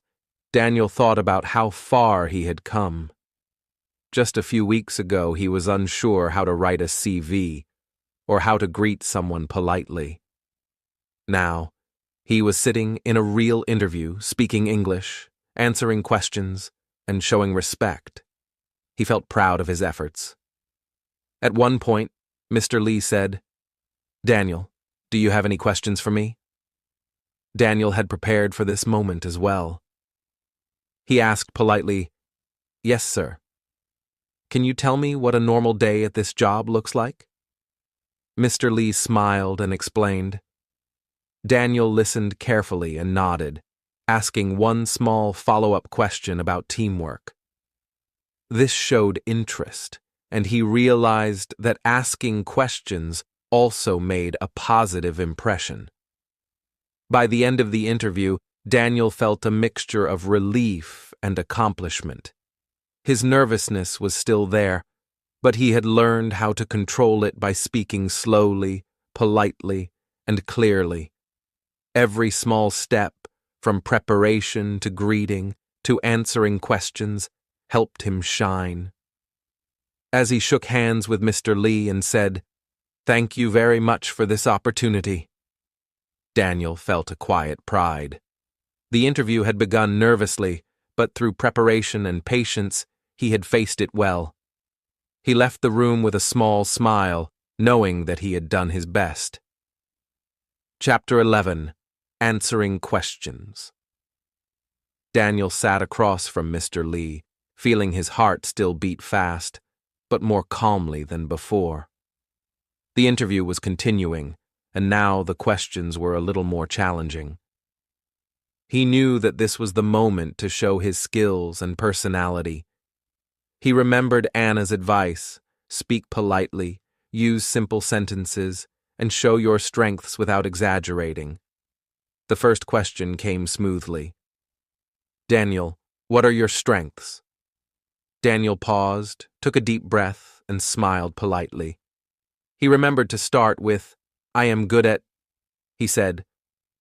Daniel thought about how far he had come. Just a few weeks ago, he was unsure how to write a CV or how to greet someone politely. Now, he was sitting in a real interview, speaking English, answering questions, and showing respect. He felt proud of his efforts. At one point, Mr. Lee said, Daniel, do you have any questions for me? Daniel had prepared for this moment as well. He asked politely, Yes, sir. Can you tell me what a normal day at this job looks like? Mr. Lee smiled and explained. Daniel listened carefully and nodded, asking one small follow-up question about teamwork. This showed interest, and he realized that asking questions also made a positive impression. By the end of the interview, Daniel felt a mixture of relief and accomplishment. His nervousness was still there, but he had learned how to control it by speaking slowly, politely, and clearly. Every small step, from preparation to greeting to answering questions, helped him shine. As he shook hands with Mr. Lee and said, Thank you very much for this opportunity, Daniel felt a quiet pride. The interview had begun nervously, but through preparation and patience, he had faced it well. He left the room with a small smile, knowing that he had done his best. Chapter 11. Answering Questions. Daniel sat across from Mr. Lee, feeling his heart still beat fast, but more calmly than before. The interview was continuing, and now the questions were a little more challenging. He knew that this was the moment to show his skills and personality. He remembered Anna's advice: speak politely, use simple sentences, and show your strengths without exaggerating. The first question came smoothly. Daniel, what are your strengths? Daniel paused, took a deep breath, and smiled politely. He remembered to start with, he said,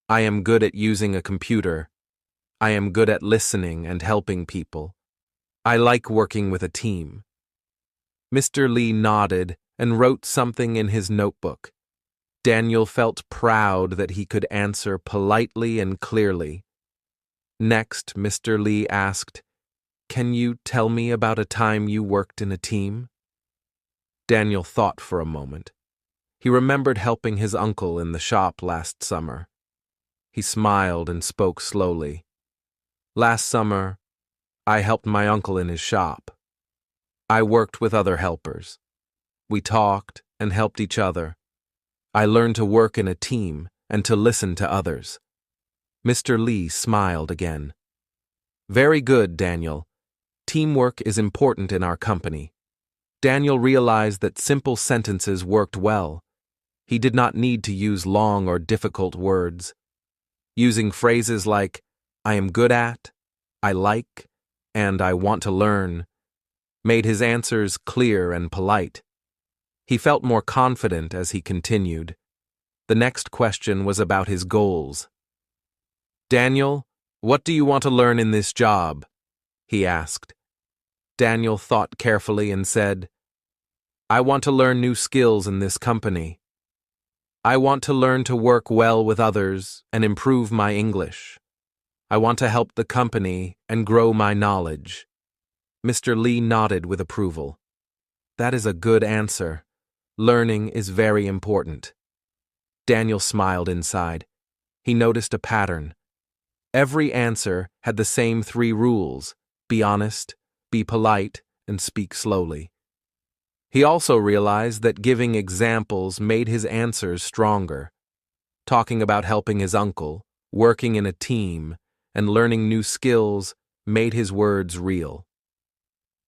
I am good at using a computer. I am good at listening and helping people. I like working with a team. Mr. Lee nodded and wrote something in his notebook. Daniel felt proud that he could answer politely and clearly. Next, Mr. Lee asked, Can you tell me about a time you worked in a team? Daniel thought for a moment. He remembered helping his uncle in the shop last summer. He smiled and spoke slowly. Last summer, I helped my uncle in his shop. I worked with other helpers. We talked and helped each other. I learn to work in a team and to listen to others. Mr. Lee smiled again. Very good, Daniel. Teamwork is important in our company. Daniel realized that simple sentences worked well. He did not need to use long or difficult words. Using phrases like, I am good at, I like, and I want to learn, made his answers clear and polite. He felt more confident as he continued. The next question was about his goals. Daniel, what do you want to learn in this job? He asked. Daniel thought carefully and said, I want to learn new skills in this company. I want to learn to work well with others and improve my English. I want to help the company and grow my knowledge. Mr. Lee nodded with approval. That is a good answer. Learning is very important. Daniel smiled inside. He noticed a pattern. Every answer had the same 3 rules: be honest, be polite, and speak slowly. He also realized that giving examples made his answers stronger. Talking about helping his uncle, working in a team, and learning new skills made his words real.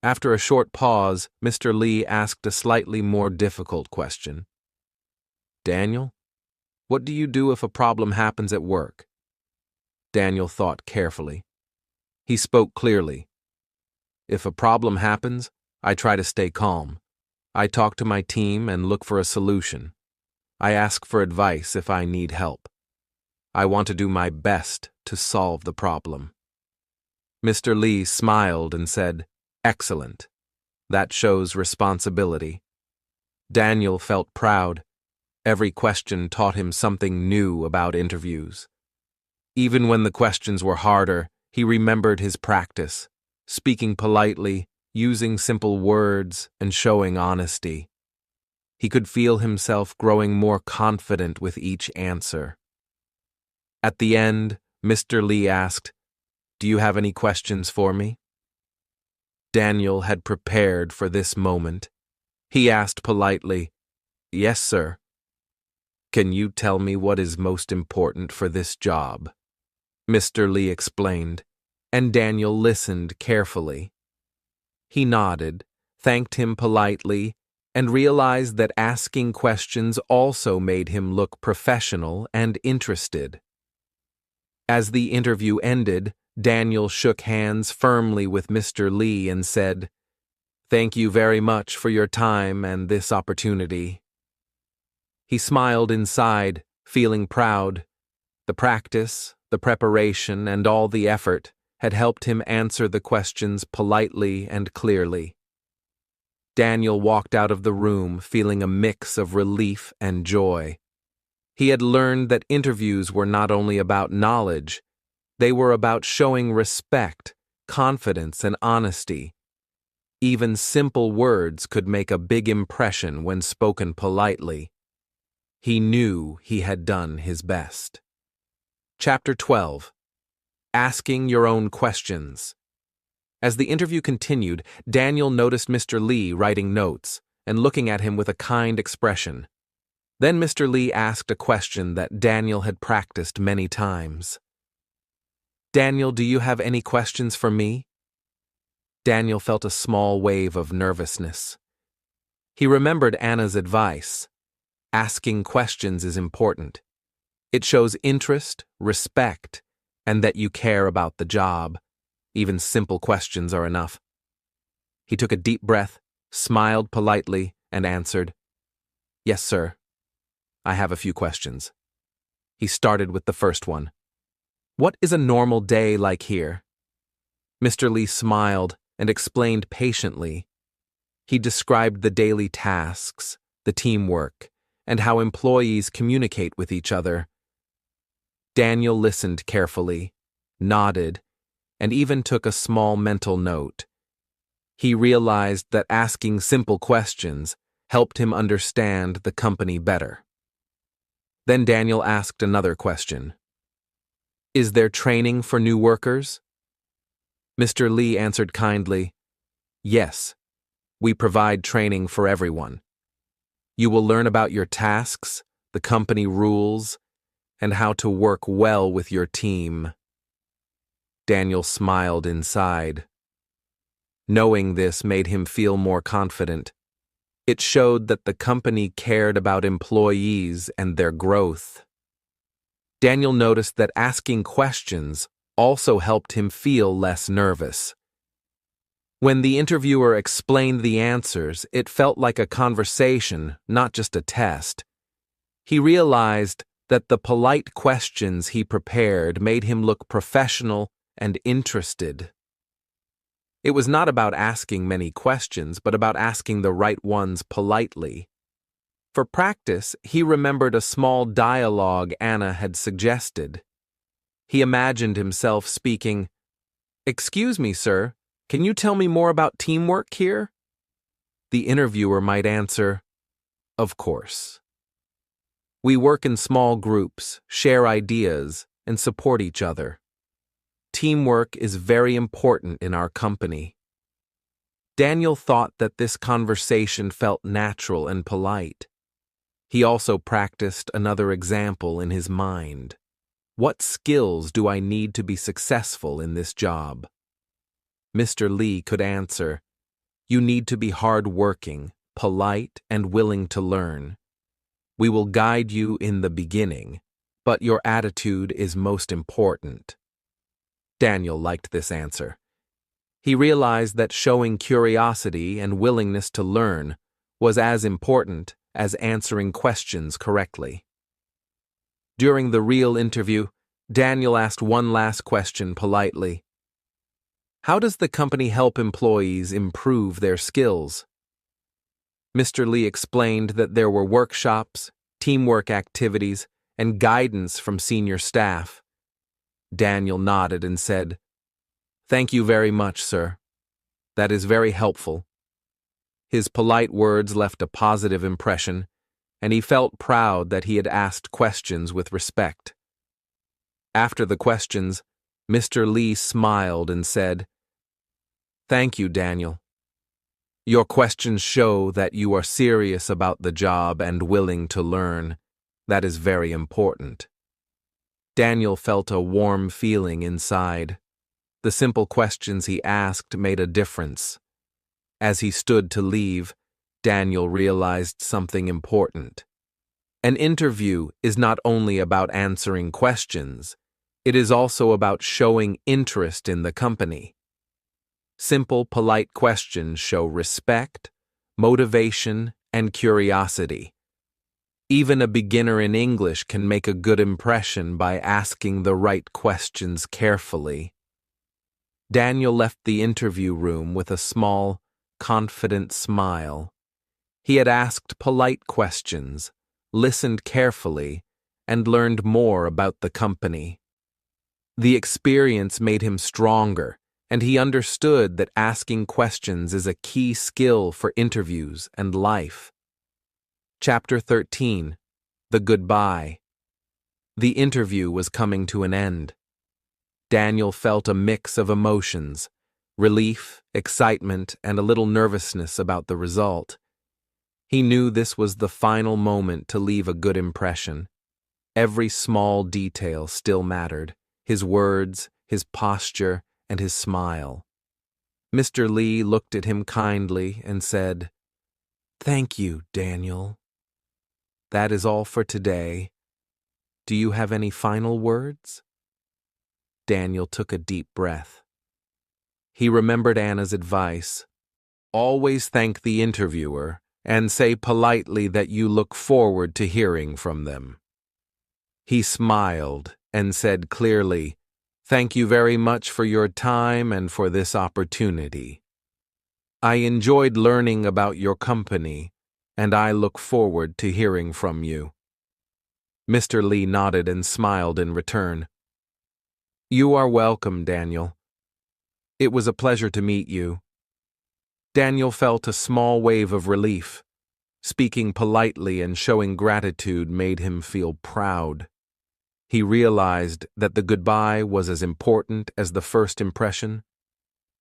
After a short pause, Mr. Lee asked a slightly more difficult question. Daniel, what do you do if a problem happens at work? Daniel thought carefully. He spoke clearly. If a problem happens, I try to stay calm. I talk to my team and look for a solution. I ask for advice if I need help. I want to do my best to solve the problem. Mr. Lee smiled and said, Excellent. That shows responsibility. Daniel felt proud. Every question taught him something new about interviews. Even when the questions were harder, he remembered his practice, speaking politely, using simple words, and showing honesty. He could feel himself growing more confident with each answer. At the end, Mr. Lee asked, Do you have any questions for me? Daniel had prepared for this moment. He asked politely, Yes, sir. Can you tell me what is most important for this job? Mr. Lee explained, and Daniel listened carefully. He nodded, thanked him politely, and realized that asking questions also made him look professional and interested. As the interview ended, Daniel shook hands firmly with Mr. Lee and said, Thank you very much for your time and this opportunity. He smiled inside, feeling proud. The practice, the preparation, and all the effort had helped him answer the questions politely and clearly. Daniel walked out of the room feeling a mix of relief and joy. He had learned that interviews were not only about knowledge, they were about showing respect, confidence, and honesty. Even simple words could make a big impression when spoken politely. He knew he had done his best. Chapter 12. Asking Your Own Questions. As the interview continued, Daniel noticed Mr. Lee writing notes and looking at him with a kind expression. Then Mr. Lee asked a question that Daniel had practiced many times. Daniel, do you have any questions for me? Daniel felt a small wave of nervousness. He remembered Anna's advice. Asking questions is important. It shows interest, respect, and that you care about the job. Even simple questions are enough. He took a deep breath, smiled politely, and answered, Yes, sir. I have a few questions. He started with the first one. What is a normal day like here? Mr. Lee smiled and explained patiently. He described the daily tasks, the teamwork, and how employees communicate with each other. Daniel listened carefully, nodded, and even took a small mental note. He realized that asking simple questions helped him understand the company better. Then Daniel asked another question. Is there training for new workers? Mr. Lee answered kindly, Yes, we provide training for everyone. You will learn about your tasks, the company rules, and how to work well with your team. Daniel smiled inside. Knowing this made him feel more confident. It showed that the company cared about employees and their growth. Daniel noticed that asking questions also helped him feel less nervous. When the interviewer explained the answers, it felt like a conversation, not just a test. He realized that the polite questions he prepared made him look professional and interested. It was not about asking many questions, but about asking the right ones politely. For practice, he remembered a small dialogue Anna had suggested. He imagined himself speaking, "Excuse me, sir, can you tell me more about teamwork here?" The interviewer might answer, "Of course. We work in small groups, share ideas, and support each other. Teamwork is very important in our company." Daniel thought that this conversation felt natural and polite. He also practiced another example in his mind. What skills do I need to be successful in this job? Mr. Lee could answer, "You need to be hard-working, polite, and willing to learn. We will guide you in the beginning, but your attitude is most important." Daniel liked this answer. He realized that showing curiosity and willingness to learn was as important as answering questions correctly. During the real interview, Daniel asked one last question politely. "How does the company help employees improve their skills?" Mr. Lee explained that there were workshops, teamwork activities, and guidance from senior staff. Daniel nodded and said, "Thank you very much, sir. That is very helpful." His polite words left a positive impression, and he felt proud that he had asked questions with respect. After the questions, Mr. Lee smiled and said, "Thank you, Daniel. Your questions show that you are serious about the job and willing to learn. That is very important." Daniel felt a warm feeling inside. The simple questions he asked made a difference. As he stood to leave, Daniel realized something important. An interview is not only about answering questions, it is also about showing interest in the company. Simple, polite questions show respect, motivation, and curiosity. Even a beginner in English can make a good impression by asking the right questions carefully. Daniel left the interview room with a small, confident smile. He had asked polite questions, listened carefully, and learned more about the company. The experience made him stronger, and he understood that asking questions is a key skill for interviews and life. Chapter 13. The Goodbye. The interview was coming to an end. Daniel felt a mix of emotions, relief, excitement, and a little nervousness about the result. He knew this was the final moment to leave a good impression. Every small detail still mattered: his words, his posture, and his smile. Mr. Lee looked at him kindly and said, "Thank you, Daniel. That is all for today. Do you have any final words?" Daniel took a deep breath. He remembered Anna's advice: always thank the interviewer and say politely that you look forward to hearing from them. He smiled and said clearly, "Thank you very much for your time and for this opportunity. I enjoyed learning about your company, and I look forward to hearing from you." Mr. Lee nodded and smiled in return. "You are welcome, Daniel. It was a pleasure to meet you." Daniel felt a small wave of relief. Speaking politely and showing gratitude made him feel proud. He realized that the goodbye was as important as the first impression.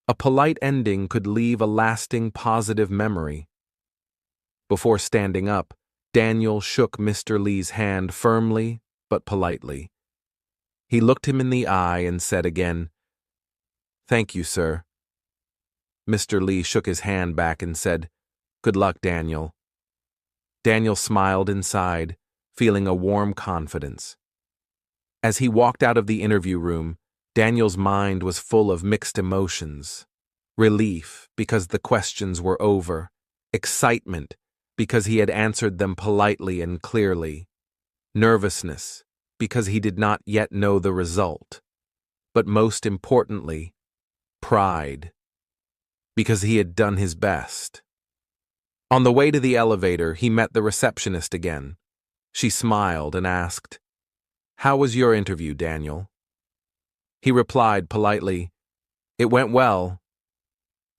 A polite ending could leave a lasting positive memory. Before standing up, Daniel shook Mr. Lee's hand firmly but politely. He looked him in the eye and said again, "Thank you, sir." Mr. Lee shook his hand back and said, "Good luck, Daniel." Daniel smiled inside, feeling a warm confidence. As he walked out of the interview room, Daniel's mind was full of mixed emotions. Relief, because the questions were over. Excitement, because he had answered them politely and clearly. Nervousness, because he did not yet know the result. But most importantly, pride, because he had done his best. On the way to the elevator, he met the receptionist again. She smiled and asked, "How was your interview, Daniel?" He replied politely, "It went well.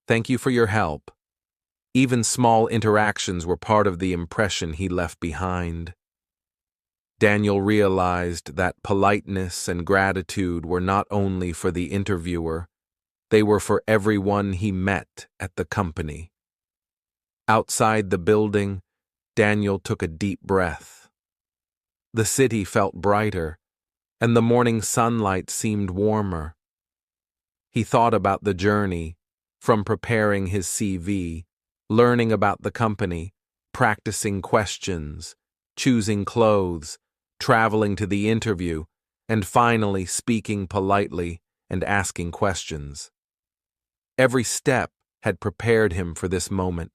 Thank you for your help." Even small interactions were part of the impression he left behind. Daniel realized that politeness and gratitude were not only for the interviewer, they were for everyone he met at the company. Outside the building, Daniel took a deep breath. The city felt brighter, and the morning sunlight seemed warmer. He thought about the journey, from preparing his CV, learning about the company, practicing questions, choosing clothes, traveling to the interview, and finally speaking politely and asking questions. Every step had prepared him for this moment.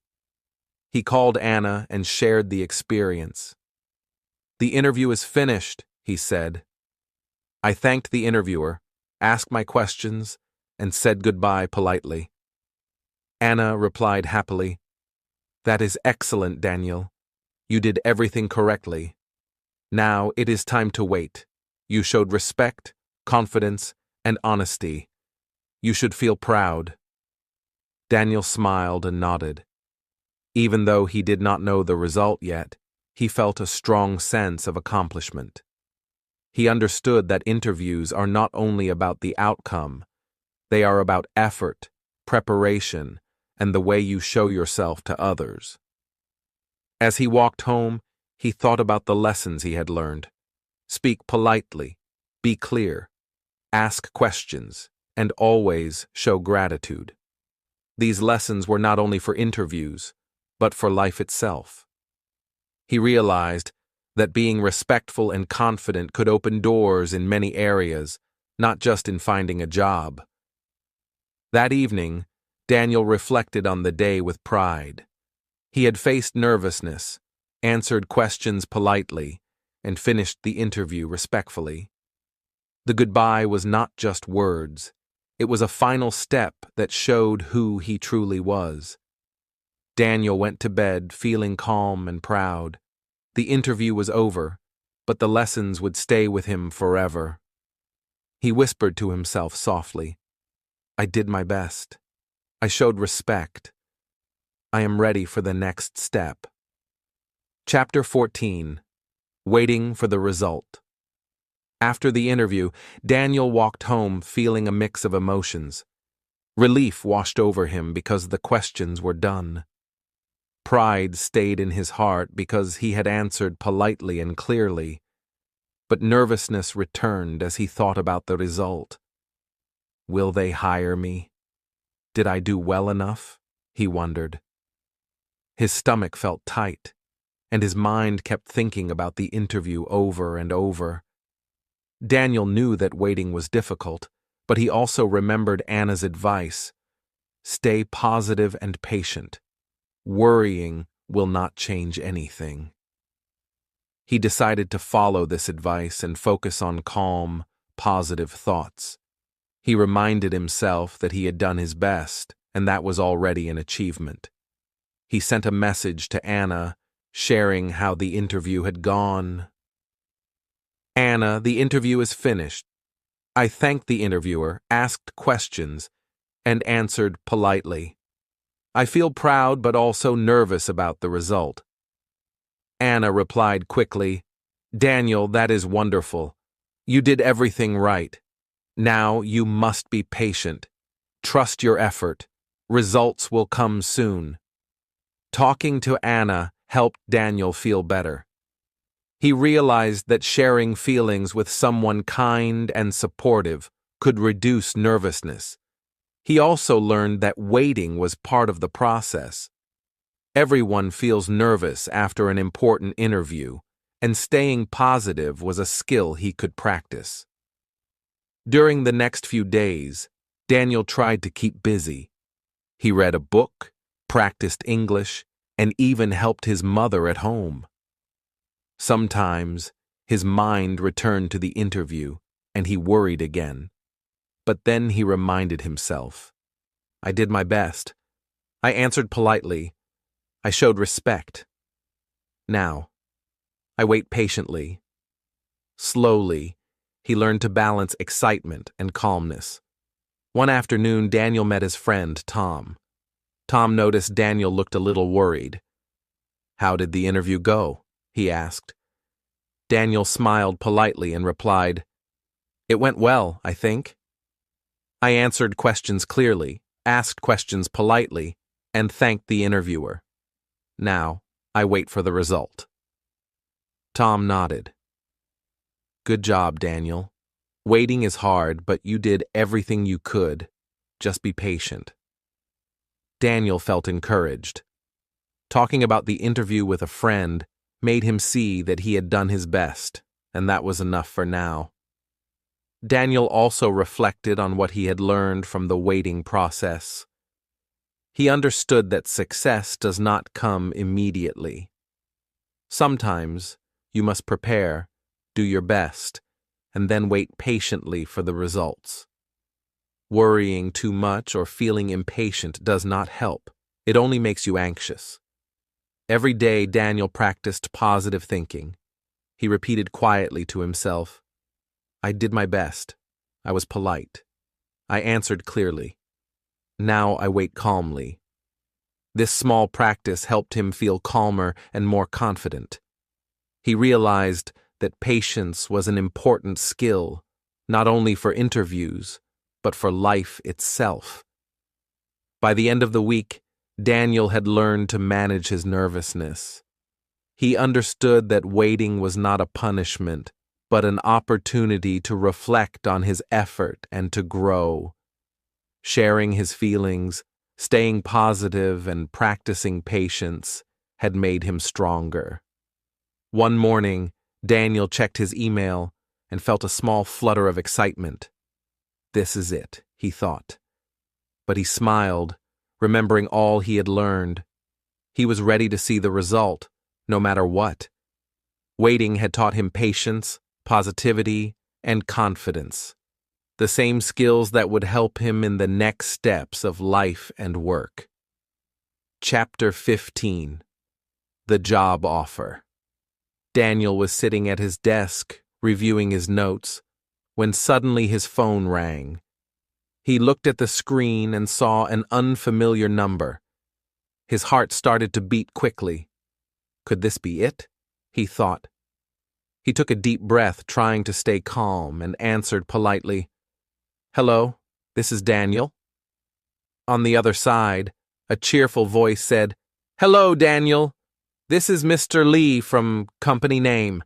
He called Anna and shared the experience. "The interview is finished," he said. I thanked the interviewer, asked my questions, and said goodbye politely. Anna replied happily, "That is excellent, Daniel. You did everything correctly. Now it is time to wait. You showed respect, confidence, and honesty. You should feel proud." Daniel smiled and nodded. Even though he did not know the result yet, he felt a strong sense of accomplishment. He understood that interviews are not only about the outcome, they are about effort, preparation, and the way you show yourself to others. As he walked home, he thought about the lessons he had learned. Speak politely, be clear, ask questions, and always show gratitude. These lessons were not only for interviews, but for life itself. He realized that being respectful and confident could open doors in many areas, not just in finding a job. That evening, Daniel reflected on the day with pride. He had faced nervousness, answered questions politely, and finished the interview respectfully. The goodbye was not just words. It was a final step that showed who he truly was. Daniel went to bed feeling calm and proud. The interview was over, but the lessons would stay with him forever. He whispered to himself softly, "I did my best. I showed respect. I am ready for the next step." Chapter 14. Waiting for the result. After the interview, Daniel walked home feeling a mix of emotions. Relief washed over him because the questions were done. Pride stayed in his heart because he had answered politely and clearly, but nervousness returned as he thought about the result. Will they hire me? Did I do well enough? He wondered. His stomach felt tight, and his mind kept thinking about the interview over and over. Daniel knew that waiting was difficult, but he also remembered Anna's advice: stay positive and patient. Worrying will not change anything. He decided to follow this advice and focus on calm, positive thoughts. He reminded himself that he had done his best, and that was already an achievement. He sent a message to Anna, sharing how the interview had gone. "Anna, the interview is finished." I thanked the interviewer, asked questions, and answered politely. I feel proud but also nervous about the result. Anna replied quickly, "Daniel, that is wonderful. You did everything right. Now you must be patient. Trust your effort. Results will come soon." Talking to Anna helped Daniel feel better. He realized that sharing feelings with someone kind and supportive could reduce nervousness. He also learned that waiting was part of the process. Everyone feels nervous after an important interview, and staying positive was a skill he could practice. During the next few days, Daniel tried to keep busy. He read a book, practiced English, and even helped his mother at home. Sometimes, his mind returned to the interview, and he worried again. But then he reminded himself, "I did my best. I answered politely. I showed respect. Now, I wait patiently." Slowly, he learned to balance excitement and calmness. One afternoon, Daniel met his friend, Tom. Tom noticed Daniel looked a little worried. "How did the interview go?" he asked. Daniel smiled politely and replied, "It went well, I think. I answered questions clearly, asked questions politely, and thanked the interviewer. Now, I wait for the result." Tom nodded. "Good job, Daniel. Waiting is hard, but you did everything you could. Just be patient." Daniel felt encouraged. Talking about the interview with a friend made him see that he had done his best, and that was enough for now. Daniel also reflected on what he had learned from the waiting process. He understood that success does not come immediately. Sometimes you must prepare, do your best, and then wait patiently for the results. Worrying too much or feeling impatient does not help. It only makes you anxious. Every day, Daniel practiced positive thinking. He repeated quietly to himself, "I did my best. I was polite. I answered clearly. Now I wait calmly." This small practice helped him feel calmer and more confident. He realized that patience was an important skill, not only for interviews, but for life itself. By the end of the week, Daniel had learned to manage his nervousness. He understood that waiting was not a punishment, but an opportunity to reflect on his effort and to grow. Sharing his feelings, staying positive, and practicing patience had made him stronger. One morning, Daniel checked his email and felt a small flutter of excitement. This is it, he thought. But he smiled, remembering all he had learned. He was ready to see the result, no matter what. Waiting had taught him patience, positivity, and confidence, the same skills that would help him in the next steps of life and work. Chapter 15. The Job Offer. Daniel was sitting at his desk, reviewing his notes, when suddenly his phone rang. He looked at the screen and saw an unfamiliar number. His heart started to beat quickly. Could this be it? He thought. He took a deep breath, trying to stay calm, and answered politely, "Hello, this is Daniel." On the other side, a cheerful voice said, "Hello, Daniel. This is Mr. Lee from company name.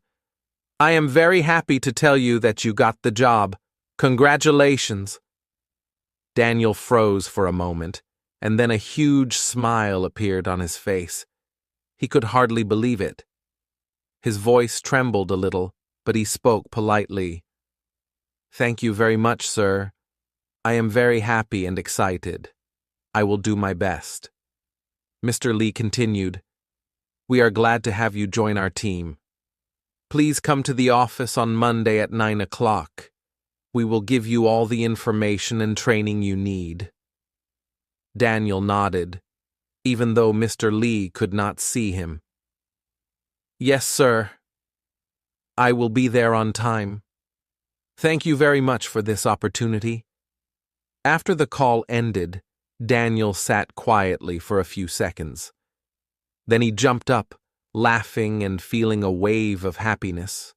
I am very happy to tell you that you got the job. Congratulations." Daniel froze for a moment, and then a huge smile appeared on his face. He could hardly believe it. His voice trembled a little, but he spoke politely. "Thank you very much, sir. I am very happy and excited. I will do my best." Mr. Lee continued, "We are glad to have you join our team. Please come to the office on Monday at 9 o'clock. We will give you all the information and training you need." Daniel nodded, even though Mr. Lee could not see him. "Yes, sir. I will be there on time. Thank you very much for this opportunity." After the call ended, Daniel sat quietly for a few seconds. Then he jumped up, laughing and feeling a wave of happiness.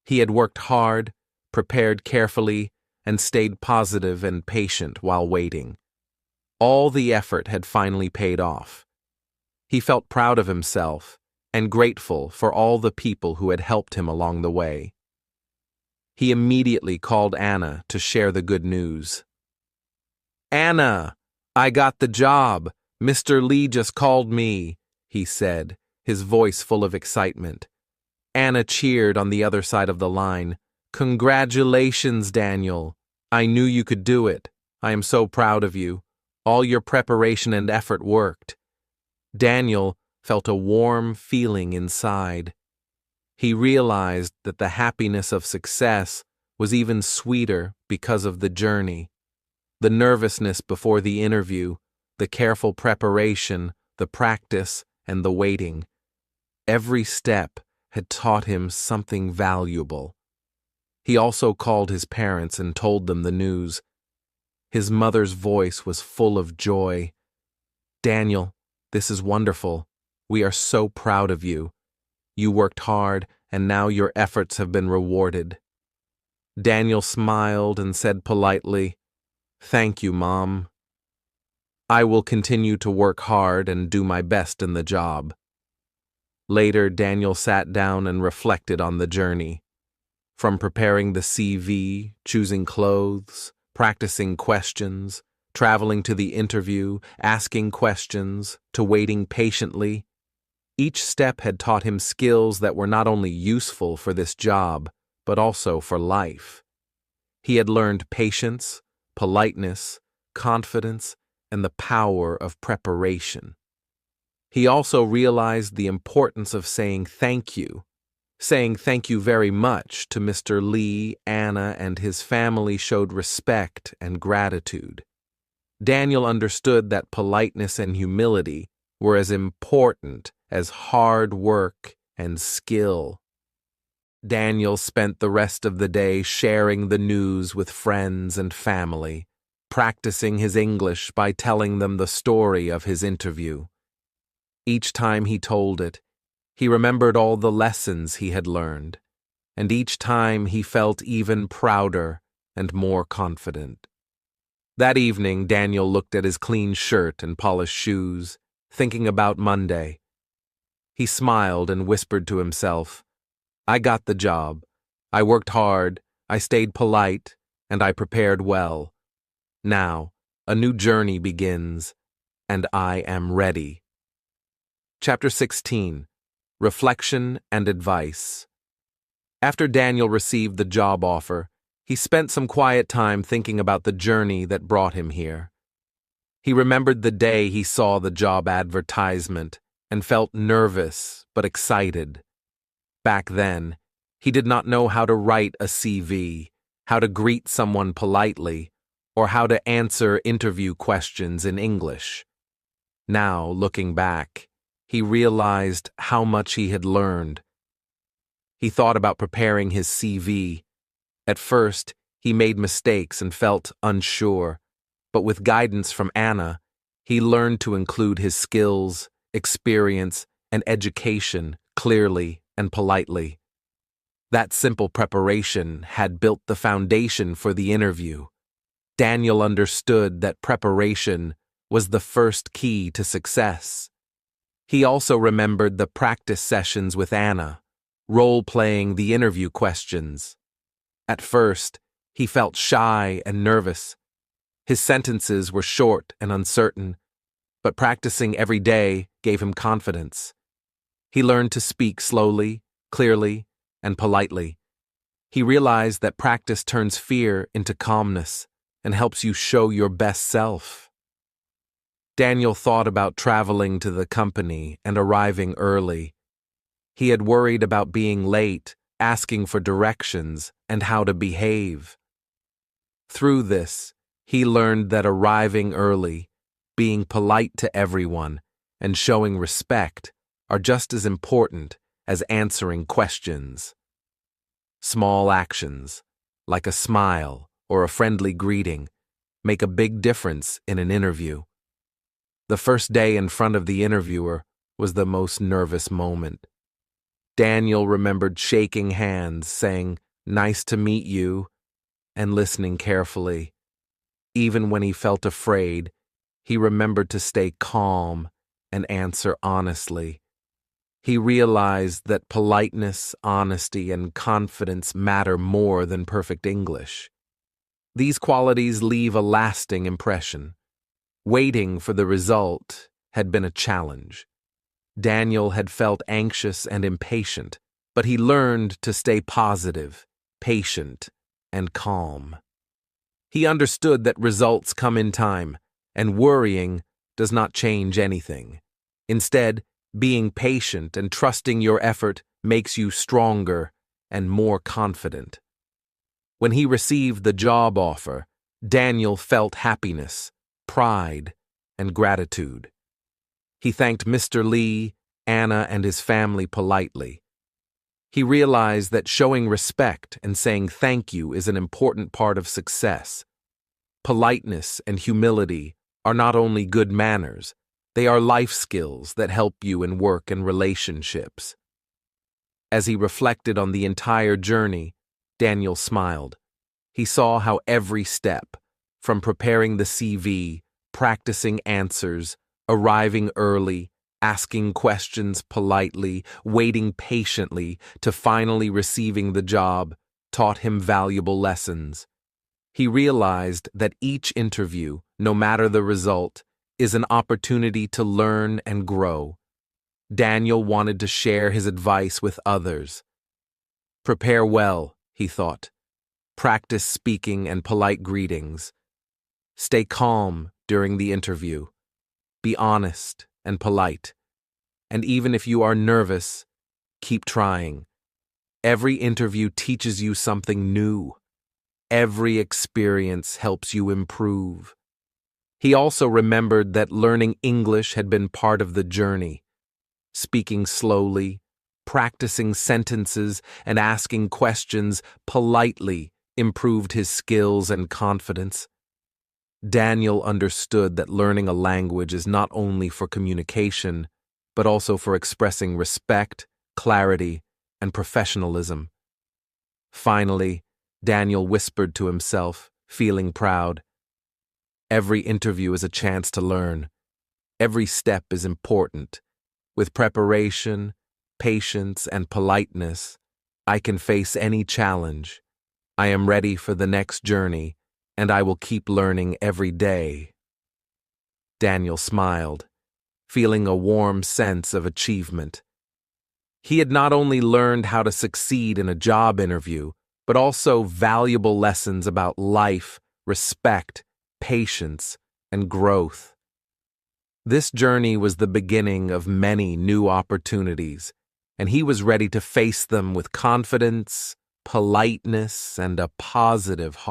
He had worked hard, prepared carefully, and stayed positive and patient while waiting. All the effort had finally paid off. He felt proud of himself, and grateful for all the people who had helped him along the way. He immediately called Anna to share the good news. "Anna, I got the job. Mr. Lee just called me," he said, his voice full of excitement. Anna cheered on the other side of the line. "Congratulations, Daniel. I knew you could do it. I am so proud of you. All your preparation and effort worked." Daniel felt a warm feeling inside. He realized that the happiness of success was even sweeter because of the journey. The nervousness before the interview, the careful preparation, the practice, and the waiting. Every step had taught him something valuable. He also called his parents and told them the news. His mother's voice was full of joy. "Daniel, this is wonderful. We are so proud of you. You worked hard, and now your efforts have been rewarded." Daniel smiled and said politely, "Thank you, Mom. I will continue to work hard and do my best in the job." Later, Daniel sat down and reflected on the journey. From preparing the CV, choosing clothes, practicing questions, traveling to the interview, asking questions, to waiting patiently, each step had taught him skills that were not only useful for this job, but also for life. He had learned patience, politeness, confidence, and the power of preparation. He also realized the importance of saying thank you very much to Mr. Lee. Anna, and his family showed respect and gratitude. Daniel understood that politeness and humility were as important as hard work and skill. Daniel spent the rest of the day sharing the news with friends and family, practicing his English by telling them the story of his interview. Each time he told it, he remembered all the lessons he had learned, and each time he felt even prouder and more confident. That evening, Daniel looked at his clean shirt and polished shoes, thinking about Monday. He smiled and whispered to himself, "I got the job. I worked hard, I stayed polite, and I prepared well. Now, a new journey begins, and I am ready." Chapter 16. Reflection and Advice. After Daniel received the job offer, he spent some quiet time thinking about the journey that brought him here. He remembered the day he saw the job advertisement and felt nervous but excited. Back then, he did not know how to write a CV, how to greet someone politely, or how to answer interview questions in English. Now, looking back, he realized how much he had learned. He thought about preparing his CV. At first, he made mistakes and felt unsure, but with guidance from Anna, he learned to include his skills, experience, and education clearly and politely. That simple preparation had built the foundation for the interview. Daniel understood that preparation was the first key to success. He also remembered the practice sessions with Anna, role-playing the interview questions. At first, he felt shy and nervous. His sentences were short and uncertain, but practicing every day gave him confidence. He learned to speak slowly, clearly, and politely. He realized that practice turns fear into calmness and helps you show your best self. Daniel thought about traveling to the company and arriving early. He had worried about being late, asking for directions, and how to behave. Through this, he learned that arriving early, being polite to everyone, and showing respect are just as important as answering questions. Small actions, like a smile or a friendly greeting, make a big difference in an interview. The first day in front of the interviewer was the most nervous moment. Daniel remembered shaking hands, saying, "Nice to meet you," and listening carefully. Even when he felt afraid, he remembered to stay calm and answer honestly. He realized that politeness, honesty, and confidence matter more than perfect English. These qualities leave a lasting impression. Waiting for the result had been a challenge. Daniel had felt anxious and impatient, but he learned to stay positive, patient, and calm. He understood that results come in time, and worrying does not change anything. Instead, being patient and trusting your effort makes you stronger and more confident. When he received the job offer, Daniel felt happiness, pride, and gratitude. He thanked Mr. Lee, Anna, and his family politely. He realized that showing respect and saying thank you is an important part of success. Politeness and humility are not only good manners, they are life skills that help you in work and relationships. As he reflected on the entire journey, Daniel smiled. He saw how every step, from preparing the CV, practicing answers, arriving early, asking questions politely, waiting patiently, to finally receiving the job, taught him valuable lessons. He realized that each interview, no matter the result, is an opportunity to learn and grow. Daniel wanted to share his advice with others. Prepare well, he thought. Practice speaking and polite greetings. Stay calm during the interview. Be honest and polite. And even if you are nervous, keep trying. Every interview teaches you something new. Every experience helps you improve. He also remembered that learning English had been part of the journey. Speaking slowly, practicing sentences, and asking questions politely improved his skills and confidence. Daniel understood that learning a language is not only for communication, but also for expressing respect, clarity, and professionalism. Finally, Daniel whispered to himself, feeling proud. Every interview is a chance to learn. Every step is important. With preparation, patience, and politeness, I can face any challenge. I am ready for the next journey, and I will keep learning every day. Daniel smiled, feeling a warm sense of achievement. He had not only learned how to succeed in a job interview, but also valuable lessons about life, respect, patience, and growth. This journey was the beginning of many new opportunities, and he was ready to face them with confidence, politeness, and a positive heart.